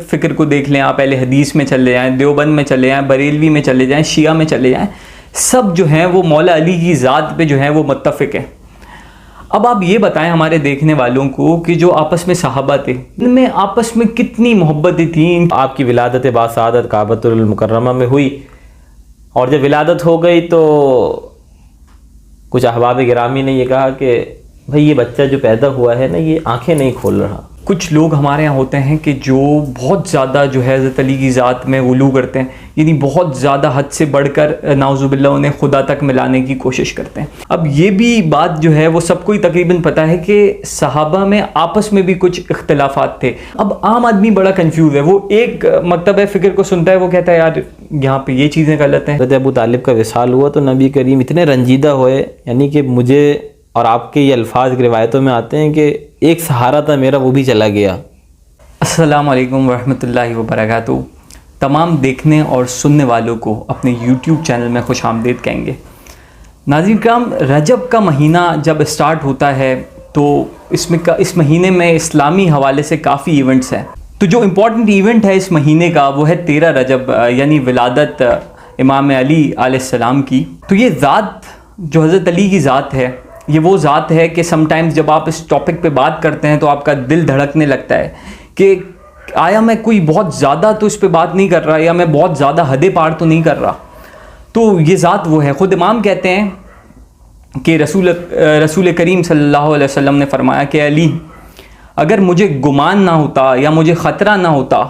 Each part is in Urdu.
فکر کو دیکھ لیں آپ، اہل حدیث میں چلے جائیں، دیوبند میں چلے جائیں، بریلوی میں چلے جائیں، شیعہ میں چلے جائیں، سب جو ہیں وہ مولا علی کی ذات پہ جو ہیں وہ متفق ہیں۔ اب آپ یہ بتائیں ہمارے دیکھنے والوں کو کہ جو آپس میں صحابہ تھے ان میں آپس میں کتنی محبتیں تھیں۔ آپ کی ولادت باسعادت کعبۃ المکرمہ میں ہوئی، اور جب ولادت ہو گئی تو کچھ احباب گرامی نے یہ کہا کہ بھئی یہ بچہ جو پیدا ہوا ہے نا، یہ آنکھیں نہیں کھول رہا۔ کچھ لوگ ہمارے ہاں ہوتے ہیں کہ جو بہت زیادہ جو ہے حضرت علی کی ذات میں غلو کرتے ہیں، یعنی بہت زیادہ حد سے بڑھ کر نعوذ باللہ انہیں خدا تک ملانے کی کوشش کرتے ہیں۔ اب یہ بھی بات جو ہے وہ سب کو ہی تقریباً پتہ ہے کہ صحابہ میں آپس میں بھی کچھ اختلافات تھے۔ اب عام آدمی بڑا کنفیوز ہے، وہ ایک مکتب فکر کو سنتا ہے، وہ کہتا ہے یار یہاں پہ یہ چیزیں غلط ہیں۔ حضرت ابو طالب کا وصال ہوا تو نبی کریم اتنے رنجیدہ ہوئے، یعنی کہ مجھے اور آپ کے یہ الفاظ روایتوں میں آتے ہیں کہ ایک سہارا تھا میرا، وہ بھی چلا گیا۔ السلام علیکم ورحمۃ اللہ وبرکاتہ۔ تمام دیکھنے اور سننے والوں کو اپنے یوٹیوب چینل میں خوش آمدید کہیں گے۔ ناظرین کرام، رجب کا مہینہ جب اسٹارٹ ہوتا ہے تو اس مہینے میں اسلامی حوالے سے کافی ایونٹس ہیں۔ تو جو امپورٹنٹ ایونٹ ہے اس مہینے کا وہ ہے 13 رجب، یعنی ولادت امام علی علیہ السلام کی۔ تو یہ ذات جو حضرت علی کی ذات ہے، یہ وہ ذات ہے کہ سم ٹائمز جب آپ اس ٹاپک پہ بات کرتے ہیں تو آپ کا دل دھڑکنے لگتا ہے کہ آیا میں کوئی بہت زیادہ تو اس پہ بات نہیں کر رہا، یا میں بہت زیادہ حد پار تو نہیں کر رہا۔ تو یہ ذات وہ ہے۔ خود امام کہتے ہیں کہ رسول کریم صلی اللہ علیہ وسلم نے فرمایا کہ علی، اگر مجھے گمان نہ ہوتا یا مجھے خطرہ نہ ہوتا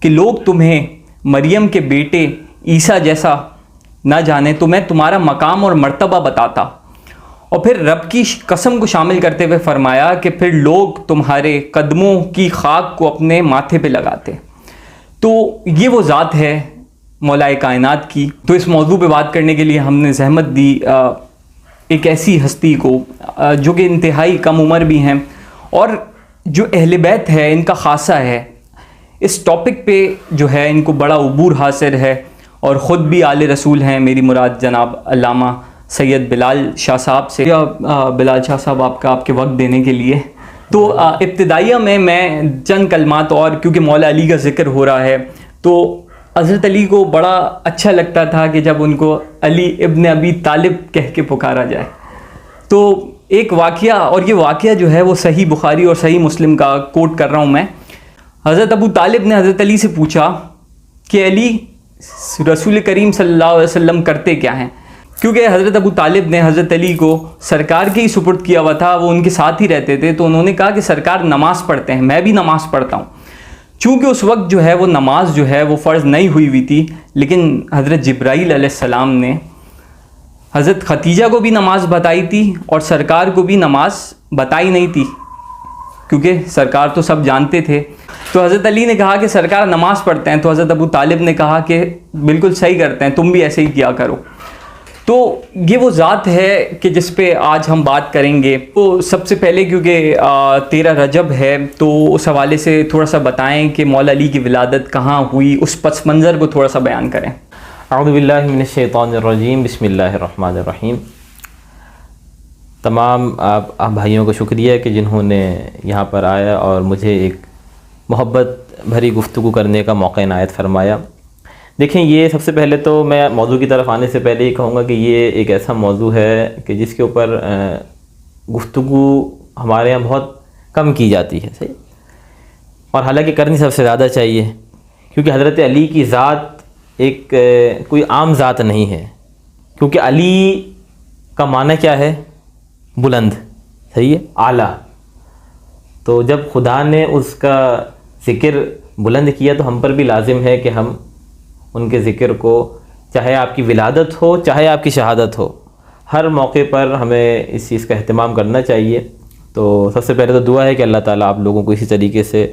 کہ لوگ تمہیں مریم کے بیٹے عیسیٰ جیسا نہ جانے تو میں تمہارا مقام اور مرتبہ بتاتا۔ اور پھر رب کی قسم کو شامل کرتے ہوئے فرمایا کہ پھر لوگ تمہارے قدموں کی خاک کو اپنے ماتھے پہ لگاتے۔ تو یہ وہ ذات ہے مولا کائنات کی۔ تو اس موضوع پہ بات کرنے کے لیے ہم نے زحمت دی ایک ایسی ہستی کو جو کہ انتہائی کم عمر بھی ہیں اور جو اہل بیت ہے ان کا خاصہ ہے۔ اس ٹاپک پہ جو ہے ان کو بڑا عبور حاصل ہے اور خود بھی آل رسول ہیں۔ میری مراد جناب علامہ سید بلال شاہ صاحب سے۔ بلال شاہ صاحب آپ کے وقت دینے کے لیے۔ تو ابتدائیہ میں چند کلمات، اور کیونکہ مولا علی کا ذکر ہو رہا ہے تو حضرت علی کو بڑا اچھا لگتا تھا کہ جب ان کو علی ابن ابی طالب کہہ کے پکارا جائے۔ تو ایک واقعہ، اور یہ واقعہ جو ہے وہ صحیح بخاری اور صحیح مسلم کا کوٹ کر رہا ہوں میں۔ حضرت ابو طالب نے حضرت علی سے پوچھا کہ علی، رسول کریم صلی اللہ علیہ وسلم کرتے کیا ہیں؟ کیونکہ حضرت ابو طالب نے حضرت علی کو سرکار کے ہی سپرد کیا ہوا تھا، وہ ان کے ساتھ ہی رہتے تھے، تو انہوں نے کہا کہ سرکار نماز پڑھتے ہیں، میں بھی نماز پڑھتا ہوں۔ چونکہ اس وقت جو ہے وہ نماز جو ہے وہ فرض نہیں ہوئی تھی، لیکن حضرت جبرائیل علیہ السلام نے حضرت ختیجہ کو بھی نماز بتائی تھی اور سرکار کو بھی نماز بتائی نہیں تھی، کیونکہ سرکار تو سب جانتے تھے۔ تو حضرت علی نے کہا کہ سرکار نماز پڑھتے ہیں، تو حضرت ابو طالب نے کہا کہ بالکل صحیح کرتے ہیں، تم بھی ایسے ہی کیا کرو۔ تو یہ وہ ذات ہے کہ جس پہ آج ہم بات کریں گے۔ تو سب سے پہلے کیونکہ 13 رجب ہے تو اس حوالے سے تھوڑا سا بتائیں کہ مولا علی کی ولادت کہاں ہوئی، اس پس منظر کو تھوڑا سا بیان کریں۔ اعوذ باللہ من الشیطان الرجیم، بسم اللہ الرحمن الرحیم۔ تمام آپ بھائیوں کو شکریہ کہ جنہوں نے یہاں پر آیا اور مجھے ایک محبت بھری گفتگو کرنے کا موقع عنایت فرمایا۔ دیکھیں، یہ سب سے پہلے تو میں موضوع کی طرف آنے سے پہلے یہ کہوں گا کہ یہ ایک ایسا موضوع ہے کہ جس کے اوپر گفتگو ہمارے یہاں بہت کم کی جاتی ہے، صحیح، اور حالانکہ کرنی سب سے زیادہ چاہیے، کیونکہ حضرت علی کی ذات ایک کوئی عام ذات نہیں ہے، کیونکہ علی کا معنی کیا ہے؟ بلند، صحیح ہے، اعلیٰ۔ تو جب خدا نے اس کا ذکر بلند کیا تو ہم پر بھی لازم ہے کہ ہم ان کے ذکر کو، چاہے آپ کی ولادت ہو چاہے آپ کی شہادت ہو، ہر موقع پر ہمیں اس چیز کا اہتمام کرنا چاہیے۔ تو سب سے پہلے تو دعا ہے کہ اللہ تعالیٰ آپ لوگوں کو اسی طریقے سے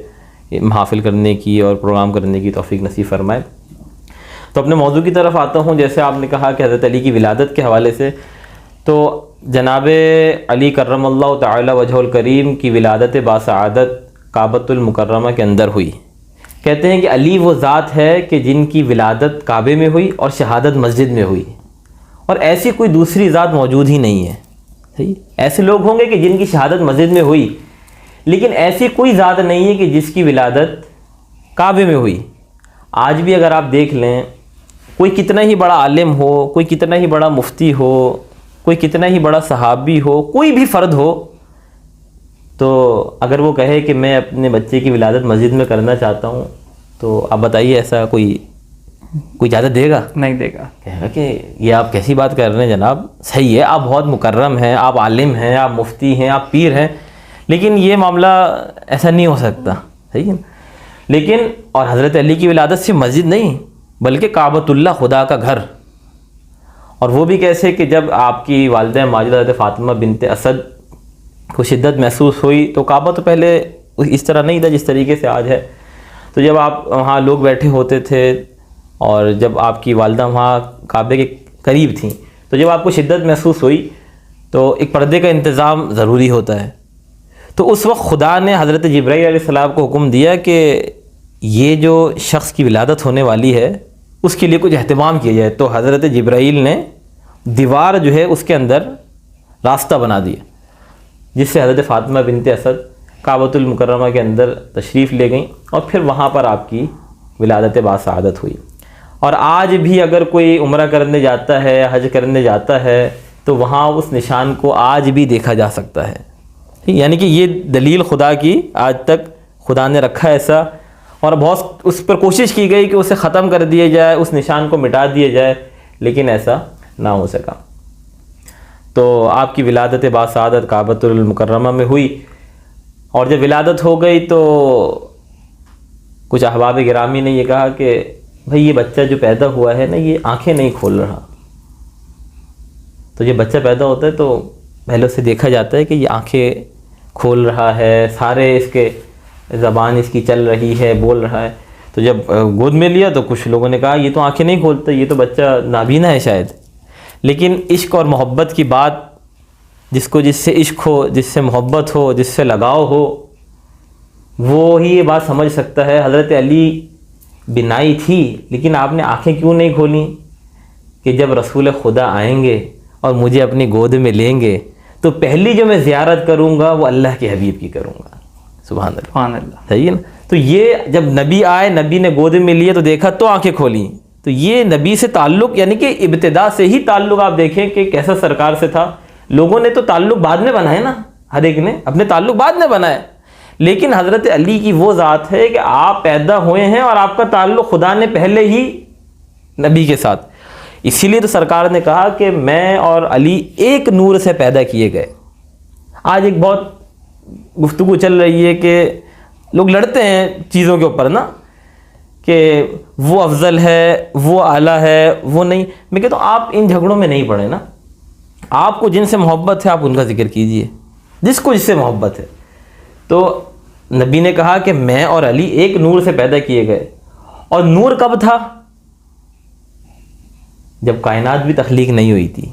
محافل کرنے کی اور پروگرام کرنے کی توفیق نصیب فرمائے۔ تو اپنے موضوع کی طرف آتا ہوں۔ جیسے آپ نے کہا کہ حضرت علی کی ولادت کے حوالے سے، تو جناب علی کرم اللہ تعالی وجہ الکریم کی ولادت باسعادت کعبۃ المکرمہ کے اندر ہوئی۔ کہتے ہیں کہ علی وہ ذات ہے کہ جن کی ولادت کعبے میں ہوئی اور شہادت مسجد میں ہوئی، اور ایسی کوئی دوسری ذات موجود ہی نہیں ہے، صحیح۔ ایسے لوگ ہوں گے کہ جن کی شہادت مسجد میں ہوئی، لیکن ایسی کوئی ذات نہیں ہے کہ جس کی ولادت کعبے میں ہوئی. آج بھی اگر آپ دیکھ لیں کوئی کتنا ہی بڑا عالم ہو, کوئی کتنا ہی بڑا مفتی ہو, کوئی کتنا ہی بڑا صحابی ہو, کوئی بھی فرد ہو, تو اگر وہ کہے کہ میں اپنے بچے کی ولادت مسجد میں کرنا چاہتا ہوں, تو آپ بتائیے ایسا کوئی اجازت دے گا؟ نہیں دے گا. کہے گا کہ یہ آپ کیسی بات کر رہے ہیں جناب, صحیح ہے آپ بہت مکرم ہیں, آپ عالم ہیں, آپ مفتی ہیں, آپ پیر ہیں, لیکن یہ معاملہ ایسا نہیں ہو سکتا. صحیح ہے نا. لیکن اور حضرت علی کی ولادت سے مسجد نہیں بلکہ کعبۃ اللہ, خدا کا گھر. اور وہ بھی کیسے کہ جب آپ کی والدہ ماجدہ حضرت فاطمہ بنت اسد کو شدت محسوس ہوئی تو کعبہ تو پہلے اس طرح نہیں تھا جس طریقے سے آج ہے. تو جب آپ وہاں لوگ بیٹھے ہوتے تھے اور جب آپ کی والدہ وہاں کعبے کے قریب تھیں, تو جب آپ کو شدت محسوس ہوئی تو ایک پردے کا انتظام ضروری ہوتا ہے. تو اس وقت خدا نے حضرت جبرائیل علیہ السلام کو حکم دیا کہ یہ جو شخص کی ولادت ہونے والی ہے اس کے لیے کچھ اہتمام کیا جائے. تو حضرت جبرائیل نے دیوار جو ہے اس کے اندر راستہ بنا دیا, جس سے حضرت فاطمہ بنت اسد کعبۃ المکرمہ کے اندر تشریف لے گئیں اور پھر وہاں پر آپ کی ولادت باسعادت ہوئی. اور آج بھی اگر کوئی عمرہ کرنے جاتا ہے, حج کرنے جاتا ہے, تو وہاں اس نشان کو آج بھی دیکھا جا سکتا ہے. یعنی کہ یہ دلیل خدا کی آج تک خدا نے رکھا ایسا, اور بہت اس پر کوشش کی گئی کہ اسے ختم کر دیا جائے, اس نشان کو مٹا دیا جائے, لیکن ایسا نہ ہو سکا. تو آپ کی ولادت باسعادت کعبۃ المکرمہ میں ہوئی, اور جب ولادت ہو گئی تو کچھ احباب گرامی نے یہ کہا کہ بھئی یہ بچہ جو پیدا ہوا ہے نا, یہ آنکھیں نہیں کھول رہا. تو جب بچہ پیدا ہوتا ہے تو پہلے اسے دیکھا جاتا ہے کہ یہ آنکھیں کھول رہا ہے, سارے اس کے زبان اس کی چل رہی ہے, بول رہا ہے. تو جب گود میں لیا تو کچھ لوگوں نے کہا یہ تو آنکھیں نہیں کھولتا, یہ تو بچہ نابینا ہے شاید. لیکن عشق اور محبت کی بات, جس کو جس سے عشق ہو, جس سے محبت ہو, جس سے لگاؤ ہو, وہ ہی یہ بات سمجھ سکتا ہے. حضرت علی بینائی تھی لیکن آپ نے آنکھیں کیوں نہیں کھولیں کہ جب رسول خدا آئیں گے اور مجھے اپنی گود میں لیں گے تو پہلی جو میں زیارت کروں گا وہ اللہ کے حبیب کی کروں گا. سبحان اللہ, سبحان اللہ. صحیح ہے نا. تو یہ جب نبی آئے, نبی نے گود میں لیے تو دیکھا تو آنکھیں کھولیں. تو یہ نبی سے تعلق, یعنی کہ ابتدا سے ہی تعلق آپ دیکھیں کہ کیسا سرکار سے تھا. لوگوں نے تو تعلق بعد میں بنائے نا, ہر ایک نے اپنے تعلق بعد میں بنائے, لیکن حضرت علی کی وہ ذات ہے کہ آپ پیدا ہوئے ہیں اور آپ کا تعلق خدا نے پہلے ہی نبی کے ساتھ. اسی لیے تو سرکار نے کہا کہ میں اور علی ایک نور سے پیدا کیے گئے. آج ایک بہت گفتگو چل رہی ہے کہ لوگ لڑتے ہیں چیزوں کے اوپر نا, کہ وہ افضل ہے, وہ اعلیٰ ہے, وہ نہیں. میں کہتا ہوں آپ ان جھگڑوں میں نہیں پڑے نا. آپ کو جن سے محبت ہے آپ ان کا ذکر کیجئے, جس کو جس سے محبت ہے. تو نبی نے کہا کہ میں اور علی ایک نور سے پیدا کیے گئے. اور نور کب تھا؟ جب کائنات بھی تخلیق نہیں ہوئی تھی.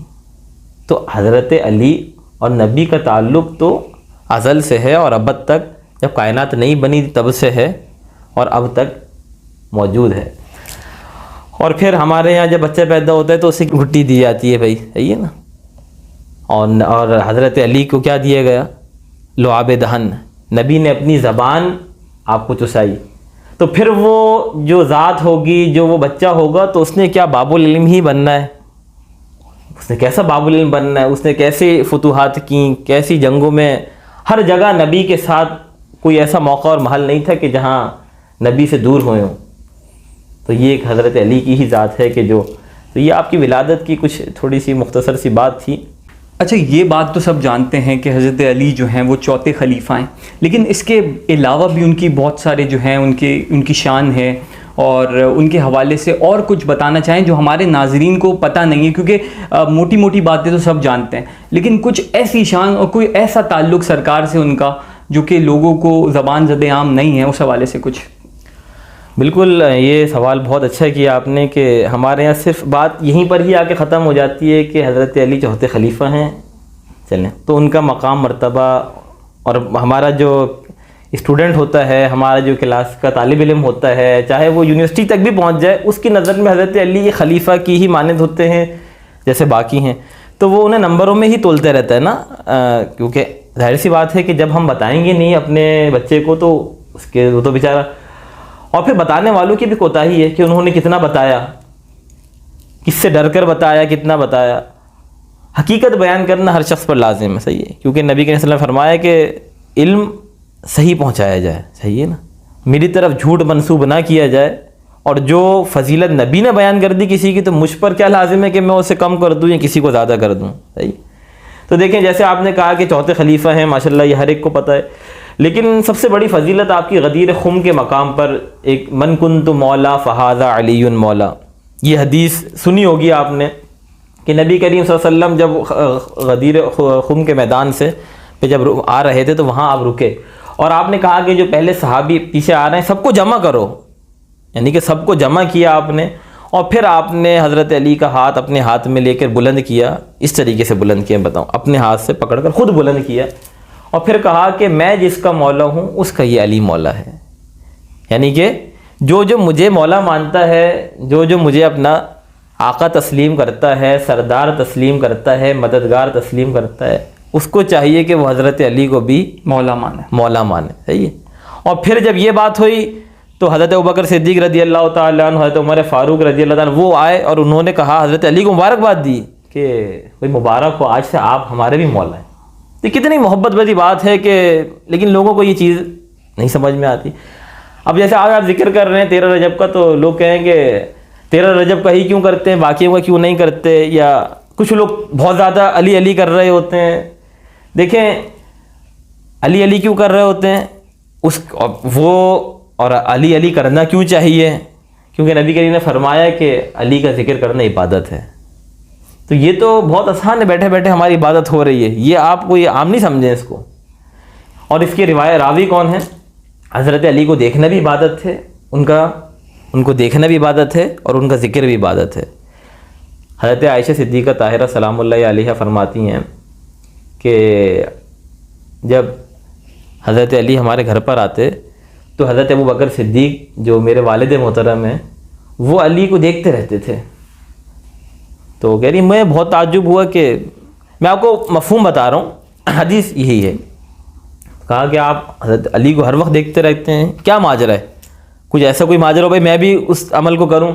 تو حضرت علی اور نبی کا تعلق تو ازل سے ہے, اور ابد تک, جب کائنات نہیں بنی تب سے ہے, اور اب تک موجود ہے. اور پھر ہمارے یہاں جب بچہ پیدا ہوتا ہے تو اسے گھٹی دی جاتی ہے, بھائی صحیح ہے نا. اور حضرت علی کو کیا دیا گیا؟ لعاب دہن. نبی نے اپنی زبان آپ کو چسائی. تو پھر وہ جو ذات ہوگی, جو وہ بچہ ہوگا, تو اس نے کیا باب العلم ہی بننا ہے. اس نے کیسا باب العلم بننا ہے, اس نے کیسے فتوحات کیں, کیسی جنگوں میں. ہر جگہ نبی کے ساتھ کوئی ایسا موقع اور محل نہیں تھا کہ جہاں نبی سے دور ہوئے ہوں. تو یہ ایک حضرت علی کی ہی ذات ہے کہ جو. تو یہ آپ کی ولادت کی کچھ تھوڑی سی مختصر سی بات تھی. اچھا, یہ بات تو سب جانتے ہیں کہ حضرت علی جو ہیں وہ چوتھے خلیفہ ہیں, لیکن اس کے علاوہ بھی ان کی بہت سارے جو ہیں ان کی شان ہے, اور ان کے حوالے سے اور کچھ بتانا چاہیں جو ہمارے ناظرین کو پتہ نہیں ہے, کیونکہ موٹی موٹی باتیں تو سب جانتے ہیں, لیکن کچھ ایسی شان اور کوئی ایسا تعلق سرکار سے ان کا جو کہ لوگوں کو زبان زد عام نہیں ہے, اس حوالے سے کچھ. بالکل, یہ سوال بہت اچھا کیا آپ نے کہ ہمارے یہاں صرف بات یہیں پر ہی آ کے ختم ہو جاتی ہے کہ حضرت علی چوتھے خلیفہ ہیں. چلیں, تو ان کا مقام مرتبہ, اور ہمارا جو اسٹوڈنٹ ہوتا ہے, ہمارا جو کلاس کا طالب علم ہوتا ہے, چاہے وہ یونیورسٹی تک بھی پہنچ جائے, اس کی نظر میں حضرت علی یہ خلیفہ کی ہی مانند ہوتے ہیں جیسے باقی ہیں. تو وہ انہیں نمبروں میں ہی تولتے رہتا ہے نا, کیونکہ ظاہر سی بات ہے کہ جب ہم بتائیں گے نہیں اپنے بچے کو تو اس کے وہ تو بیچارہ. اور پھر بتانے والوں کی بھی کوتاہی ہے کہ انہوں نے کتنا بتایا، کس سے ڈر کر بتایا، کتنا بتایا۔ حقیقت بیان کرنا ہر شخص پر لازم ہے، صحیح ہے، کیونکہ نبی کریم صلی اللہ علیہ وسلم نے فرمایا کہ علم صحیح پہنچایا جائے، صحیح ہے نا، میری طرف جھوٹ منسوب نہ کیا جائے، اور جو فضیلت نبی نے بیان کر دی کسی کی تو مجھ پر کیا لازم ہے کہ میں اسے کم کر دوں یا کسی کو زیادہ کر دوں، صحیح۔ تو دیکھیں جیسے آپ نے کہا کہ چوتھے خلیفہ ہیں، ماشاءاللہ یہ ہر ایک کو پتہ ہے، لیکن سب سے بڑی فضیلت آپ کی غدیر خم کے مقام پر ایک من کنت مولا فہذا علی مولا، یہ حدیث سنی ہوگی آپ نے کہ نبی کریم صلی اللہ علیہ وسلم جب غدیر خم کے میدان سے پہ جب آ رہے تھے تو وہاں آپ رکے، اور آپ نے کہا کہ جو پہلے صحابی پیچھے آ رہے ہیں سب کو جمع کرو، یعنی کہ سب کو جمع کیا آپ نے، اور پھر آپ نے حضرت علی کا ہاتھ اپنے ہاتھ میں لے کر بلند کیا، اس طریقے سے بلند کیا، بتاؤں اپنے ہاتھ سے پکڑ کر خود بلند کیا، اور پھر کہا کہ میں جس کا مولا ہوں اس کا یہ علی مولا ہے، یعنی کہ جو مجھے مولا مانتا ہے، جو مجھے اپنا آقا تسلیم کرتا ہے، سردار تسلیم کرتا ہے، مددگار تسلیم کرتا ہے، اس کو چاہیے کہ وہ حضرت علی کو بھی مولا مانے، صحیح ہے۔ اور پھر جب یہ بات ہوئی تو حضرت ابوبکر صدیق رضی اللہ تعالیٰ عنہ، حضرت عمر فاروق رضی اللہ تعالیٰ عنہ وہ آئے اور انہوں نے کہا حضرت علی کو مبارکباد دی کہ کوئی مبارک ہو، آج سے آپ ہمارے بھی مولا ہیں۔ تو کتنی محبت بھری بات ہے کہ لیکن لوگوں کو یہ چیز نہیں سمجھ میں آتی۔ اب جیسے آج آپ ذکر کر رہے ہیں 13 رجب کا، تو لوگ کہیں گے 13 رجب کا ہی کیوں کرتے ہیں، باقیوں کا کیوں نہیں کرتے، یا کچھ لوگ بہت زیادہ علی علی کر رہے ہوتے ہیں۔ دیکھیں علی علی کیوں کر رہے ہوتے ہیں، اور علی علی کرنا کیوں چاہیے، کیونکہ نبی کریم نے فرمایا کہ علی کا ذکر کرنا عبادت ہے۔ تو یہ تو بہت آسان ہے، بیٹھے بیٹھے ہماری عبادت ہو رہی ہے، یہ آپ کو یہ عام نہیں سمجھیں اس کو۔ اور اس کے راوی کون ہیں؟ حضرت علی کو دیکھنا بھی عبادت ہے، ان کو دیکھنا بھی عبادت ہے، اور ان کا ذکر بھی عبادت ہے۔ حضرت عائشہ صدیقہ طاہرہ سلام اللہ علیہا فرماتی ہیں کہ جب حضرت علی ہمارے گھر پر آتے تو حضرت ابوبکر صدیق جو میرے والد محترم ہیں وہ علی کو دیکھتے رہتے تھے۔ تو کہہ رہی میں بہت تعجب ہوا کہ میں آپ کو مفہوم بتا رہا ہوں، حدیث یہی ہے، کہا کہ آپ حضرت علی کو ہر وقت دیکھتے رہتے ہیں، کیا ماجرا ہے، کچھ ایسا کوئی ماجرا ہو بھائی میں بھی اس عمل کو کروں۔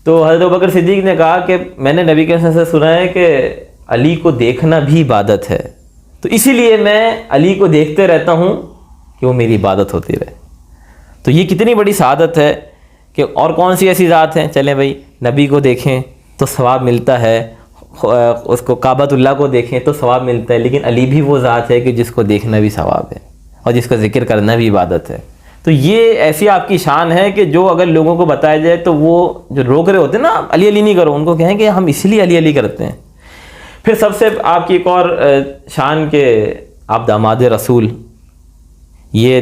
تو حضرت ابوبکر صدیق نے کہا کہ میں نے نبی کے سے سنا ہے کہ علی کو دیکھنا بھی عبادت ہے، تو اسی لیے میں علی کو دیکھتے رہتا ہوں کہ وہ میری عبادت ہوتی رہے۔ تو یہ کتنی بڑی سعادت ہے کہ اور کون سی ایسی ذات ہیں، چلیں بھائی نبی کو دیکھیں تو ثواب ملتا ہے، اس کو کعبۃ اللہ کو دیکھیں تو ثواب ملتا ہے، لیکن علی بھی وہ ذات ہے کہ جس کو دیکھنا بھی ثواب ہے اور جس کا ذکر کرنا بھی عبادت ہے۔ تو یہ ایسی آپ کی شان ہے کہ جو اگر لوگوں کو بتایا جائے تو وہ جو روک رہے ہوتے ہیں نا علی علی نہیں کرو، ان کو کہیں کہ ہم اس لیے علی علی کرتے ہیں۔ پھر سب سے آپ کی ایک اور شان کہ آپ داماد رسول، یہ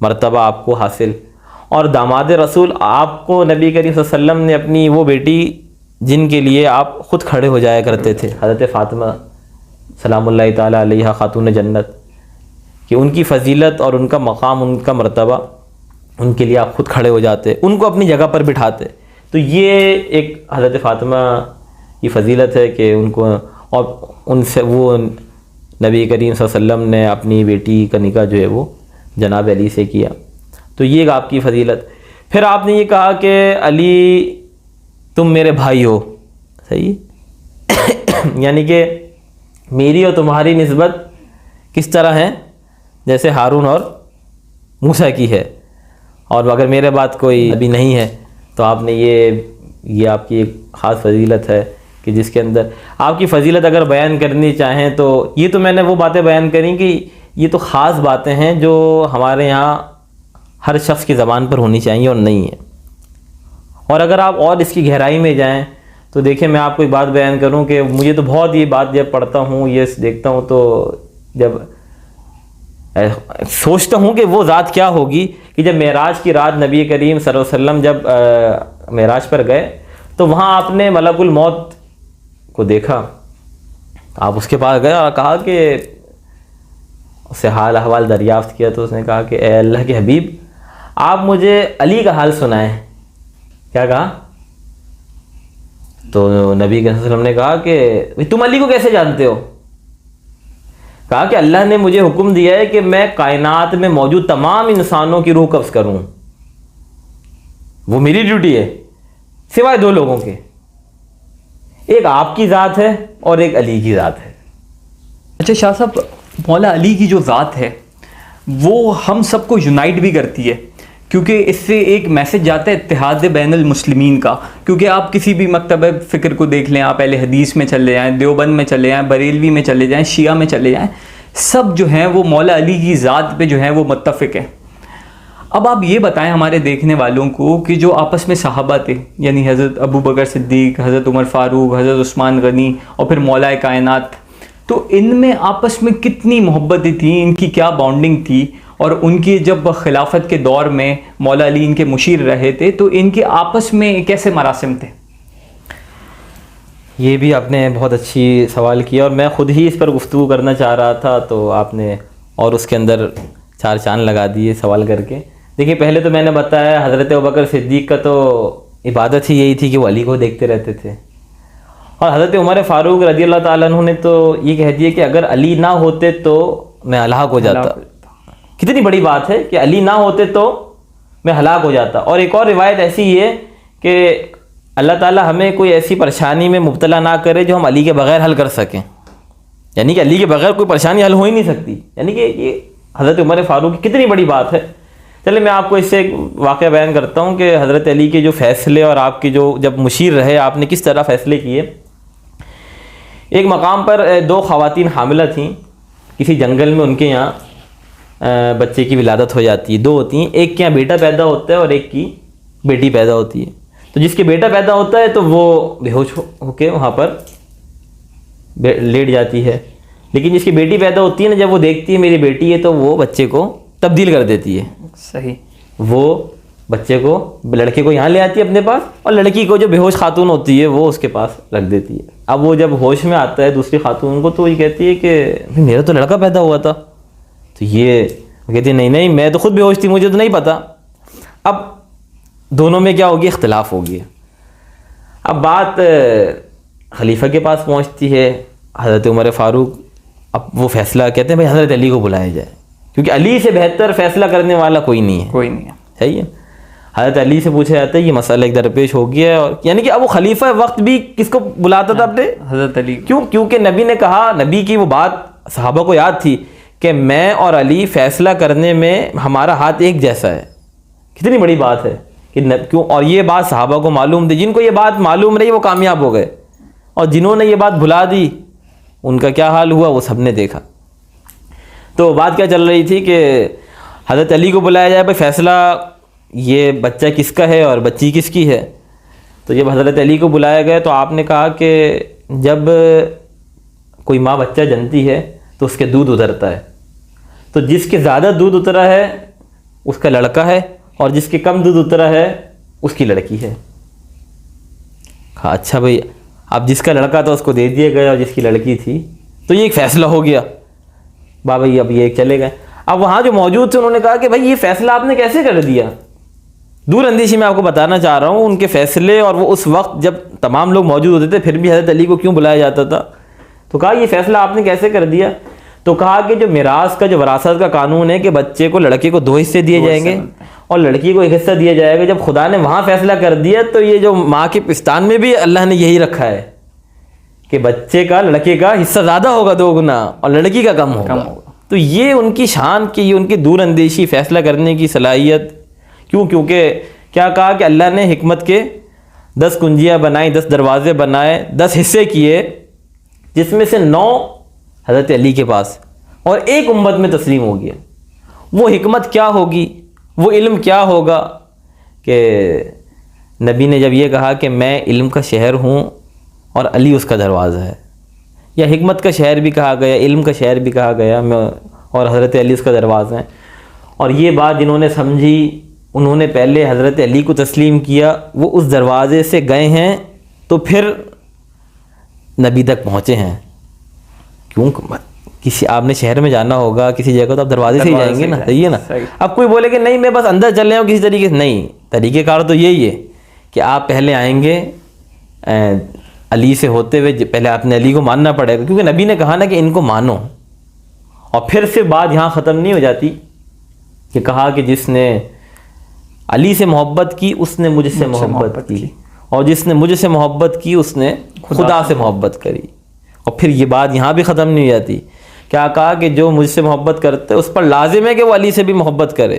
مرتبہ آپ کو حاصل، اور داماد رسول آپ کو نبی کریم صلی اللہ علیہ وسلم نے اپنی وہ بیٹی جن کے لیے آپ خود کھڑے ہو جایا کرتے تھے، حضرت فاطمہ سلام اللہ تعالیٰ علیہ خاتون جنت، کہ ان کی فضیلت اور ان کا مقام، ان کا مرتبہ، ان کے لیے آپ خود کھڑے ہو جاتے، ان کو اپنی جگہ پر بٹھاتے۔ تو یہ ایک حضرت فاطمہ کی فضیلت ہے کہ ان کو، اور ان سے وہ نبی کریم صلی اللہ علیہ وسلم نے اپنی بیٹی کا نکاح جو ہے وہ جناب علی سے کیا، تو یہ آپ کی فضیلت۔ پھر آپ نے یہ کہا کہ علی تم میرے بھائی ہو، صحیح، یعنی کہ میری اور تمہاری نسبت کس طرح ہے، جیسے ہارون اور موسیٰ کی ہے، اور اگر میرے بات کوئی ابھی نہیں ہے تو آپ نے یہ آپ کی ایک خاص فضیلت ہے کہ جس کے اندر آپ کی فضیلت اگر بیان کرنی چاہیں تو یہ تو میں نے وہ باتیں بیان کریں کہ یہ تو خاص باتیں ہیں جو ہمارے یہاں ہر شخص کی زبان پر ہونی چاہیے اور نہیں ہے۔ اور اگر آپ اور اس کی گہرائی میں جائیں تو دیکھیں میں آپ کو ایک بات بیان کروں کہ مجھے تو بہت یہ بات جب پڑھتا ہوں، یہ دیکھتا ہوں تو جب سوچتا ہوں کہ وہ ذات کیا ہوگی کہ جب معراج کی رات نبی کریم صلی اللہ علیہ وسلم جب معراج پر گئے تو وہاں آپ نے ملک الموت کو دیکھا، آپ اس کے پاس گئے اور کہا کہ اس سے حال احوال دریافت کیا، تو اس نے کہا کہ اے اللہ کے حبیب آپ مجھے علی کا حال سنائیں۔ کیا کہا؟ تو نبی صلی اللہ علیہ وسلم نے کہا کہ تم علی کو کیسے جانتے ہو؟ کہا کہ اللہ نے مجھے حکم دیا ہے کہ میں کائنات میں موجود تمام انسانوں کی روح قبض کروں، وہ میری ڈیوٹی ہے سوائے دو لوگوں کے, ایک آپ کی ذات ہے اور ایک علی کی ذات ہے. اچھا شاہ صاحب, مولا علی کی جو ذات ہے وہ ہم سب کو یونائٹ بھی کرتی ہے, کیونکہ اس سے ایک میسج جاتا ہے اتحاد بین المسلمین کا. کیونکہ آپ کسی بھی مکتبہ فکر کو دیکھ لیں, آپ اہل حدیث میں چلے جائیں, دیوبند میں چلے جائیں, بریلوی میں چلے جائیں, شیعہ میں چلے جائیں, سب جو ہیں وہ مولا علی کی ذات پہ جو ہیں وہ متفق ہیں. اب آپ یہ بتائیں ہمارے دیکھنے والوں کو کہ جو آپس میں صحابہ تھے, یعنی حضرت ابو بکر صدیق, حضرت عمر فاروق, حضرت عثمان غنی اور پھر مولا کائنات, تو ان میں آپس میں کتنی محبتیں تھیں, ان کی کیا بانڈنگ تھی, اور ان کی جب خلافت کے دور میں مولا علی ان کے مشیر رہے تھے تو ان کے آپس میں کیسے مراسم تھے؟ یہ بھی آپ نے بہت اچھی سوال کیا, اور میں خود ہی اس پر گفتگو کرنا چاہ رہا تھا, تو آپ نے اور اس کے اندر چار چاند لگا دیے سوال کر کے. دیکھیے پہلے تو میں نے بتایا حضرت ابوبکر صدیق کا تو عبادت ہی یہی تھی کہ وہ علی کو دیکھتے رہتے تھے, اور حضرت عمر فاروق رضی اللہ تعالیٰ عنہ نے تو یہ کہہ دیا کہ اگر علی نہ ہوتے تو میں ہلاک ہو جاتا. کتنی بڑی بات ہے کہ علی نہ ہوتے تو میں ہلاک ہو جاتا. اور ایک اور روایت ایسی ہے کہ اللہ تعالیٰ ہمیں کوئی ایسی پریشانی میں مبتلا نہ کرے جو ہم علی کے بغیر حل کر سکیں, یعنی کہ علی کے بغیر کوئی پریشانی حل ہو ہی نہیں سکتی. یعنی کہ یہ حضرت عمر فاروق کی کتنی بڑی بات ہے. چلے میں آپ کو اس سے ایک واقعہ بیان کرتا ہوں کہ حضرت علی کے جو فیصلے اور آپ کے جو جب مشیر رہے آپ نے کس طرح فیصلے کیے. ایک مقام پر دو خواتین حاملہ تھیں کسی جنگل میں, ان کے یہاں بچے کی ولادت ہو جاتی ہے. دو ہوتی ہیں, ایک کے یہاں بیٹا پیدا ہوتا ہے اور ایک کی بیٹی پیدا ہوتی ہے. تو جس کے بیٹا پیدا ہوتا ہے تو وہ بے ہوش ہو کے وہاں پر لیٹ جاتی ہے, لیکن جس کی بیٹی پیدا ہوتی ہے نا, جب وہ دیکھتی ہے میری بیٹی ہے تو وہ بچے کو تبدیل کر دیتی ہے. صحیح. وہ بچے کو لڑکے کو یہاں لے آتی ہے اپنے پاس, اور لڑکی کو جو بے ہوش خاتون ہوتی ہے وہ اس کے پاس رکھ دیتی ہے. اب وہ جب ہوش میں آتا ہے دوسری خاتون کو تو یہ کہتی ہے کہ میرا تو لڑکا پیدا ہوا تھا. تو یہ کہتی ہے نہیں میں تو خود بے ہوش تھی, مجھے تو نہیں پتا. اب دونوں میں کیا ہوگی, اختلاف ہوگی. اب بات خلیفہ کے پاس پہنچتی ہے, حضرت عمر فاروق اب وہ فیصلہ کہتے ہیں بھائی حضرت علی کو بلایا جائے, کیونکہ علی سے بہتر فیصلہ کرنے والا کوئی نہیں ہے. صحیح ہے. حضرت علی سے پوچھا جاتا ہے یہ مسئلہ ایک درپیش ہو گیا, اور یعنی کہ اب وہ خلیفہ وقت بھی کس کو بلاتا تھا اپنے, حضرت علی. کیونکہ نبی نے کہا, نبی کی وہ بات صحابہ کو یاد تھی کہ میں اور علی فیصلہ کرنے میں ہمارا ہاتھ ایک جیسا ہے. کتنی بڑی بات ہے کہ کیوں, اور یہ بات صحابہ کو معلوم تھی. جن کو یہ بات معلوم رہی وہ کامیاب ہو گئے, اور جنہوں نے یہ بات بھلا دی ان کا کیا حال ہوا وہ سب نے دیکھا. تو بات کیا چل رہی تھی کہ حضرت علی کو بلایا جائے, بھائی فیصلہ یہ بچہ کس کا ہے اور بچی کس کی ہے. تو جب حضرت علی کو بلایا گیا تو آپ نے کہا کہ جب کوئی ماں بچہ جنتی ہے تو اس کے دودھ اترتا ہے, تو جس کے زیادہ دودھ اترا ہے اس کا لڑکا ہے, اور جس کے کم دودھ اترا ہے اس کی لڑکی ہے. کہا اچھا بھائی, اب جس کا لڑکا تھا اس کو دے دیا گیا, اور جس کی لڑکی تھی تو یہ ایک فیصلہ ہو گیا. بابا اب یہ چلے گئے. اب وہاں جو موجود تھے انہوں نے کہا کہ بھائی یہ فیصلہ آپ نے کیسے کر دیا. دور اندیشی میں آپ کو بتانا چاہ رہا ہوں ان کے فیصلے, اور وہ اس وقت جب تمام لوگ موجود ہوتے تھے پھر بھی حضرت علی کو کیوں بلایا جاتا تھا. تو کہا یہ فیصلہ آپ نے کیسے کر دیا. تو کہا کہ جو میراث کا جو وراثت کا قانون ہے کہ بچے کو لڑکے کو 2 حصے دیے جائیں گے اور لڑکی کو 1 حصہ دیا جائے گا, جب خدا نے وہاں فیصلہ کر دیا تو یہ جو ماں کے پستان میں بھی اللہ نے یہی رکھا ہے کہ بچے کا لڑکے کا حصہ زیادہ ہوگا 2 گنا اور لڑکی کا کم ہوگا. تو یہ ان کی شان کی, یہ ان کی دور اندیشی, فیصلہ کرنے کی صلاحیت. کیونکہ کیا کہا کہ اللہ نے حکمت کے 10 کنجیاں بنائیں, 10 دروازے بنائے, 10 حصے کیے, جس میں سے 9 حضرت علی کے پاس اور 1 امت میں تسلیم ہو گیا. وہ حکمت کیا ہوگی, وہ علم کیا ہوگا کہ نبی نے جب یہ کہا کہ میں علم کا شہر ہوں اور علی اس کا دروازہ ہے, یا حکمت کا شہر بھی کہا گیا, علم کا شہر بھی کہا گیا, میں اور حضرت علی اس کا دروازہ ہے. اور یہ بات جنہوں نے سمجھی انہوں نے پہلے حضرت علی کو تسلیم کیا, وہ اس دروازے سے گئے ہیں تو پھر نبی تک پہنچے ہیں. کیوں, کسی آپ نے شہر میں جانا ہوگا کسی جگہ تو آپ دروازے سے ہی جائیں گے نا, صحیح ہے نا. اب کوئی بولے کہ نہیں میں بس اندر چل رہا ہوں کسی طریقے سے, نہیں, طریقہ کار تو یہی ہے کہ آپ پہلے آئیں گے علی سے ہوتے ہوئے, پہلے آپ نے علی کو ماننا پڑے گا, کیونکہ نبی نے کہا نا کہ ان کو مانو, اور پھر سے بات یہاں ختم نہیں ہو جاتی کہ کہا کہ جس نے علی سے محبت کی اس نے مجھ سے محبت کی، اور جس نے مجھ سے محبت کی اس نے خدا سے محبت کری۔ اور پھر یہ بات یہاں بھی ختم نہیں ہوتی، کیا کہا کہ جو مجھ سے محبت کرتا ہے اس پر لازم ہے کہ وہ علی سے بھی محبت کرے،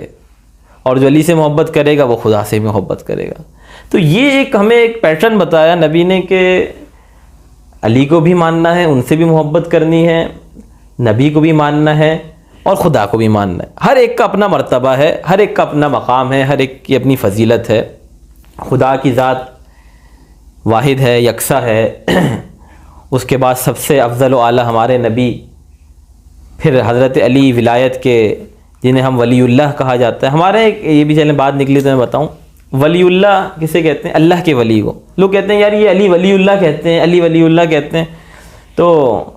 اور جو علی سے محبت کرے گا وہ خدا سے بھی محبت کرے گا۔ تو یہ ایک ہمیں ایک پیٹرن بتایا نبی نے کہ علی کو بھی ماننا ہے، ان سے بھی محبت کرنی ہے، نبی کو بھی ماننا ہے اور خدا کو بھی ماننا ہے۔ ہر ایک کا اپنا مرتبہ ہے، ہر ایک کا اپنا مقام ہے، ہر ایک کی اپنی فضیلت ہے۔ خدا کی ذات واحد ہے، یکساں ہے۔ اس کے بعد سب سے افضل و اعلیٰ ہمارے نبی، پھر حضرت علی ولایت کے، جنہیں ہم ولی اللہ کہا جاتا ہے۔ ہمارے یہ بھی چلیں بات نکلی تو میں بتاؤں، ولی اللہ کسے کہتے ہیں؟ اللہ کے ولی کو۔ لوگ کہتے ہیں یار یہ علی ولی اللہ کہتے ہیں، علی ولی اللہ کہتے ہیں، تو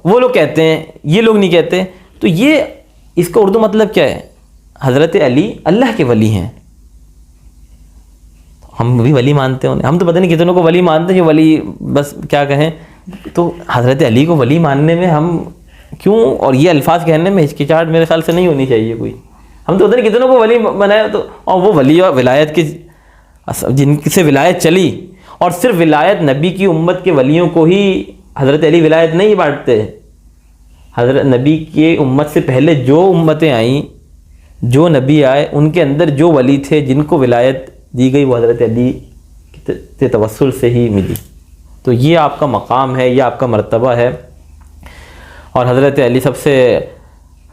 وہ لوگ کہتے ہیں، یہ لوگ نہیں کہتے۔ تو یہ اس کا اردو مطلب کیا ہے؟ حضرت علی اللہ کے ولی ہیں۔ ہم بھی ولی مانتے ہیں، ہم تو پتہ نہیں کتنوں کو ولی مانتے ہیں، جو ولی بس کیا کہیں۔ تو حضرت علی کو ولی ماننے میں ہم کیوں، اور یہ الفاظ کہنے میں ہچکچاہٹ میرے خیال سے نہیں ہونی چاہیے کوئی۔ ہم تو پتہ نہیں کتنوں کو ولی بنایا، تو اور وہ ولی اور ولایت کی جن سے ولایت چلی، اور صرف ولایت نبی کی امت کے ولیوں کو ہی حضرت علی ولایت نہیں بانٹتے۔ حضرت نبی کی امت سے پہلے جو امتیں آئیں، جو نبی آئے، ان کے اندر جو ولی تھے جن کو ولایت دی گئی، وہ حضرت علی کے توسل سے ہی ملی۔ تو یہ آپ کا مقام ہے، یہ آپ کا مرتبہ ہے۔ اور حضرت علی سب سے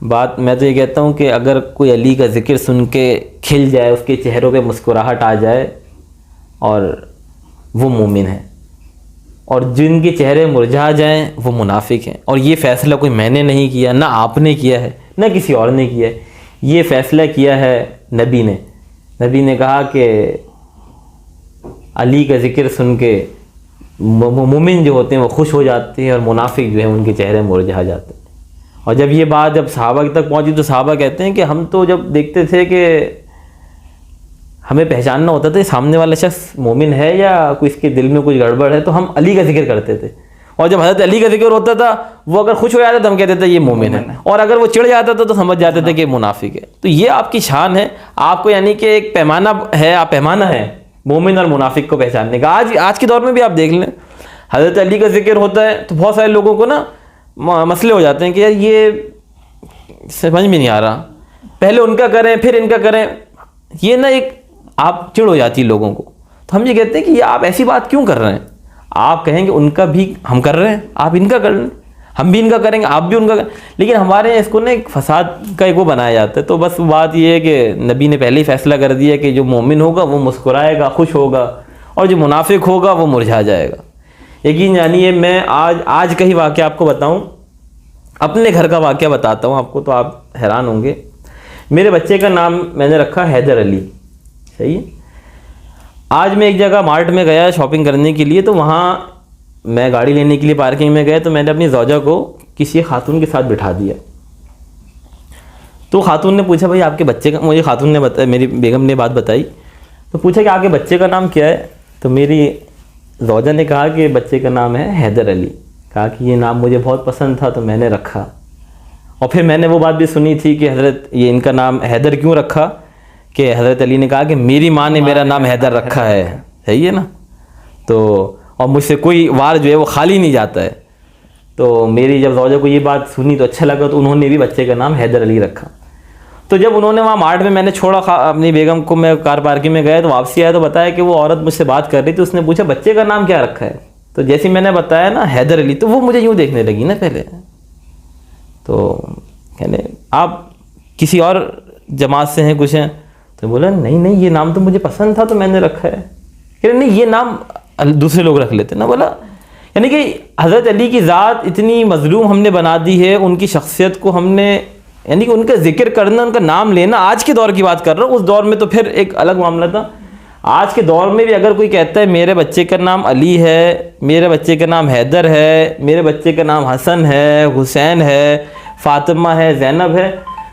بات میں تو یہ کہتا ہوں کہ اگر کوئی علی کا ذکر سن کے کھل جائے، اس کے چہروں پہ مسکراہٹ آ جائے، اور وہ مومن ہے، اور جن کے چہرے مرجھا جائیں وہ منافق ہیں۔ اور یہ فیصلہ کوئی میں نے نہیں کیا، نہ آپ نے کیا ہے، نہ کسی اور نے کیا ہے، یہ فیصلہ کیا ہے نبی نے۔ نبی نے کہا کہ علی کا ذکر سن کے مومن جو ہوتے ہیں وہ خوش ہو جاتے ہیں، اور منافق جو ہیں ان کے چہرے مرجھا جاتے ہیں۔ اور جب یہ بات جب صحابہ تک پہنچی تو صحابہ کہتے ہیں کہ ہم تو جب دیکھتے تھے کہ ہمیں پہچاننا ہوتا تھا سامنے والا شخص مومن ہے یا کوئی اس کے دل میں کچھ گڑبڑ ہے، تو ہم علی کا ذکر کرتے تھے، اور جب حضرت علی کا ذکر ہوتا تھا وہ اگر خوش ہو جاتا تو ہم کہتے تھے یہ مومن ہے، اور اگر وہ چڑھ جاتا تھا تو سمجھ جاتے تھے کہ یہ منافق ہے۔ تو یہ آپ کی شان ہے، آپ کو یعنی کہ ایک پیمانہ ہے، آپ پیمانہ ہے مومن اور منافق کو پہچاننے کا۔ آج کے دور میں بھی آپ دیکھ لیں، حضرت علی کا ذکر ہوتا ہے تو بہت سارے لوگوں کو نا مسئلے ہو جاتے ہیں کہ یار یہ سمجھ میں نہیں آ رہا، پہلے ان کا کریں پھر ان کا کریں، یہ نا ایک آپ چڑ ہو جاتی ہے لوگوں کو۔ تو ہم یہ کہتے ہیں کہ یہ آپ ایسی بات کیوں کر رہے ہیں؟ آپ کہیں گے ان کا بھی ہم کر رہے ہیں، آپ ان کا کر رہے ہیں، ہم بھی ان کا کریں گے، آپ بھی ان کا کریں، لیکن ہمارے یہاں اس کو نا ایک فساد کا ایک وہ بنایا جاتا ہے۔ تو بس بات یہ ہے کہ نبی نے پہلے ہی فیصلہ کر دیا کہ جو مومن ہوگا وہ مسکرائے گا، خوش ہوگا، اور جو منافق ہوگا وہ مرجھا جائے گا۔ یقین جانیے میں آج کا ہی واقعہ آپ کو بتاؤں، اپنے گھر کا واقعہ بتاتا ہوں آپ کو، تو آپ حیران ہوں گے۔ میرے بچے کا نام میں نے رکھا حیدر علی، صحیح ہے۔ آج میں ایک جگہ مارٹ میں گیا شاپنگ کرنے کے لیے، تو وہاں میں گاڑی لینے کے لیے پارکنگ میں گیا، تو میں نے اپنی زوجہ کو کسی خاتون کے ساتھ بٹھا دیا۔ تو خاتون نے پوچھا بھائی آپ کے بچے کا، مجھے خاتون نے بتایا، میری بیگم نے بات بتائی، تو پوچھا کہ آپ کے بچے کا نام کیا ہے؟ تو میری زوجہ نے کہا کہ بچے کا نام ہے حیدر علی۔ کہا کہ یہ نام مجھے بہت پسند تھا تو میں نے رکھا۔ اور پھر میں نے وہ بات بھی سنی تھی کہ حضرت یہ ان کا نام حیدر کیوں رکھا، کہ حضرت علی نے کہا کہ میری ماں نے میرا نام حیدر رکھا ہے، صحیح ہے نا۔ تو اور مجھ سے کوئی وار جو ہے وہ خالی نہیں جاتا ہے۔ تو میری جب زوجہ کو یہ بات سنی تو اچھا لگا، تو انہوں نے بھی بچے کا نام حیدر علی رکھا۔ تو جب انہوں نے وہاں مارٹ میں نے چھوڑا اپنی بیگم کو، میں کار پارکنگ میں گیا تو واپسی آیا تو بتایا کہ وہ عورت مجھ سے بات کر رہی تھی، اس نے پوچھا بچے کا نام کیا رکھا ہے؟ تو جیسے میں نے بتایا نا حیدر علی، تو وہ مجھے یوں دیکھنے لگی نا پہلے، تو کہنے آپ کسی اور جماعت سے ہیں کچھ ہیں؟ تو بولا نہیں یہ نام تو مجھے پسند تھا تو میں نے رکھا ہے۔ کہ نہیں یہ نام دوسرے لوگ رکھ لیتے نا۔ بولا یعنی کہ حضرت علی کی ذات اتنی مظلوم ہم نے بنا دی ہے، ان کی شخصیت کو ہم نے، یعنی کہ ان کا ذکر کرنا، ان کا نام لینا، آج کے دور کی بات کر رہا ہوں، اس دور میں تو پھر ایک الگ معاملہ تھا۔ آج کے دور میں بھی اگر کوئی کہتا ہے میرے بچے کا نام علی ہے، میرے بچے کا نام حیدر ہے، میرے بچے کا نام حسن ہے، حسین ہے، فاطمہ ہے، زینب ہے،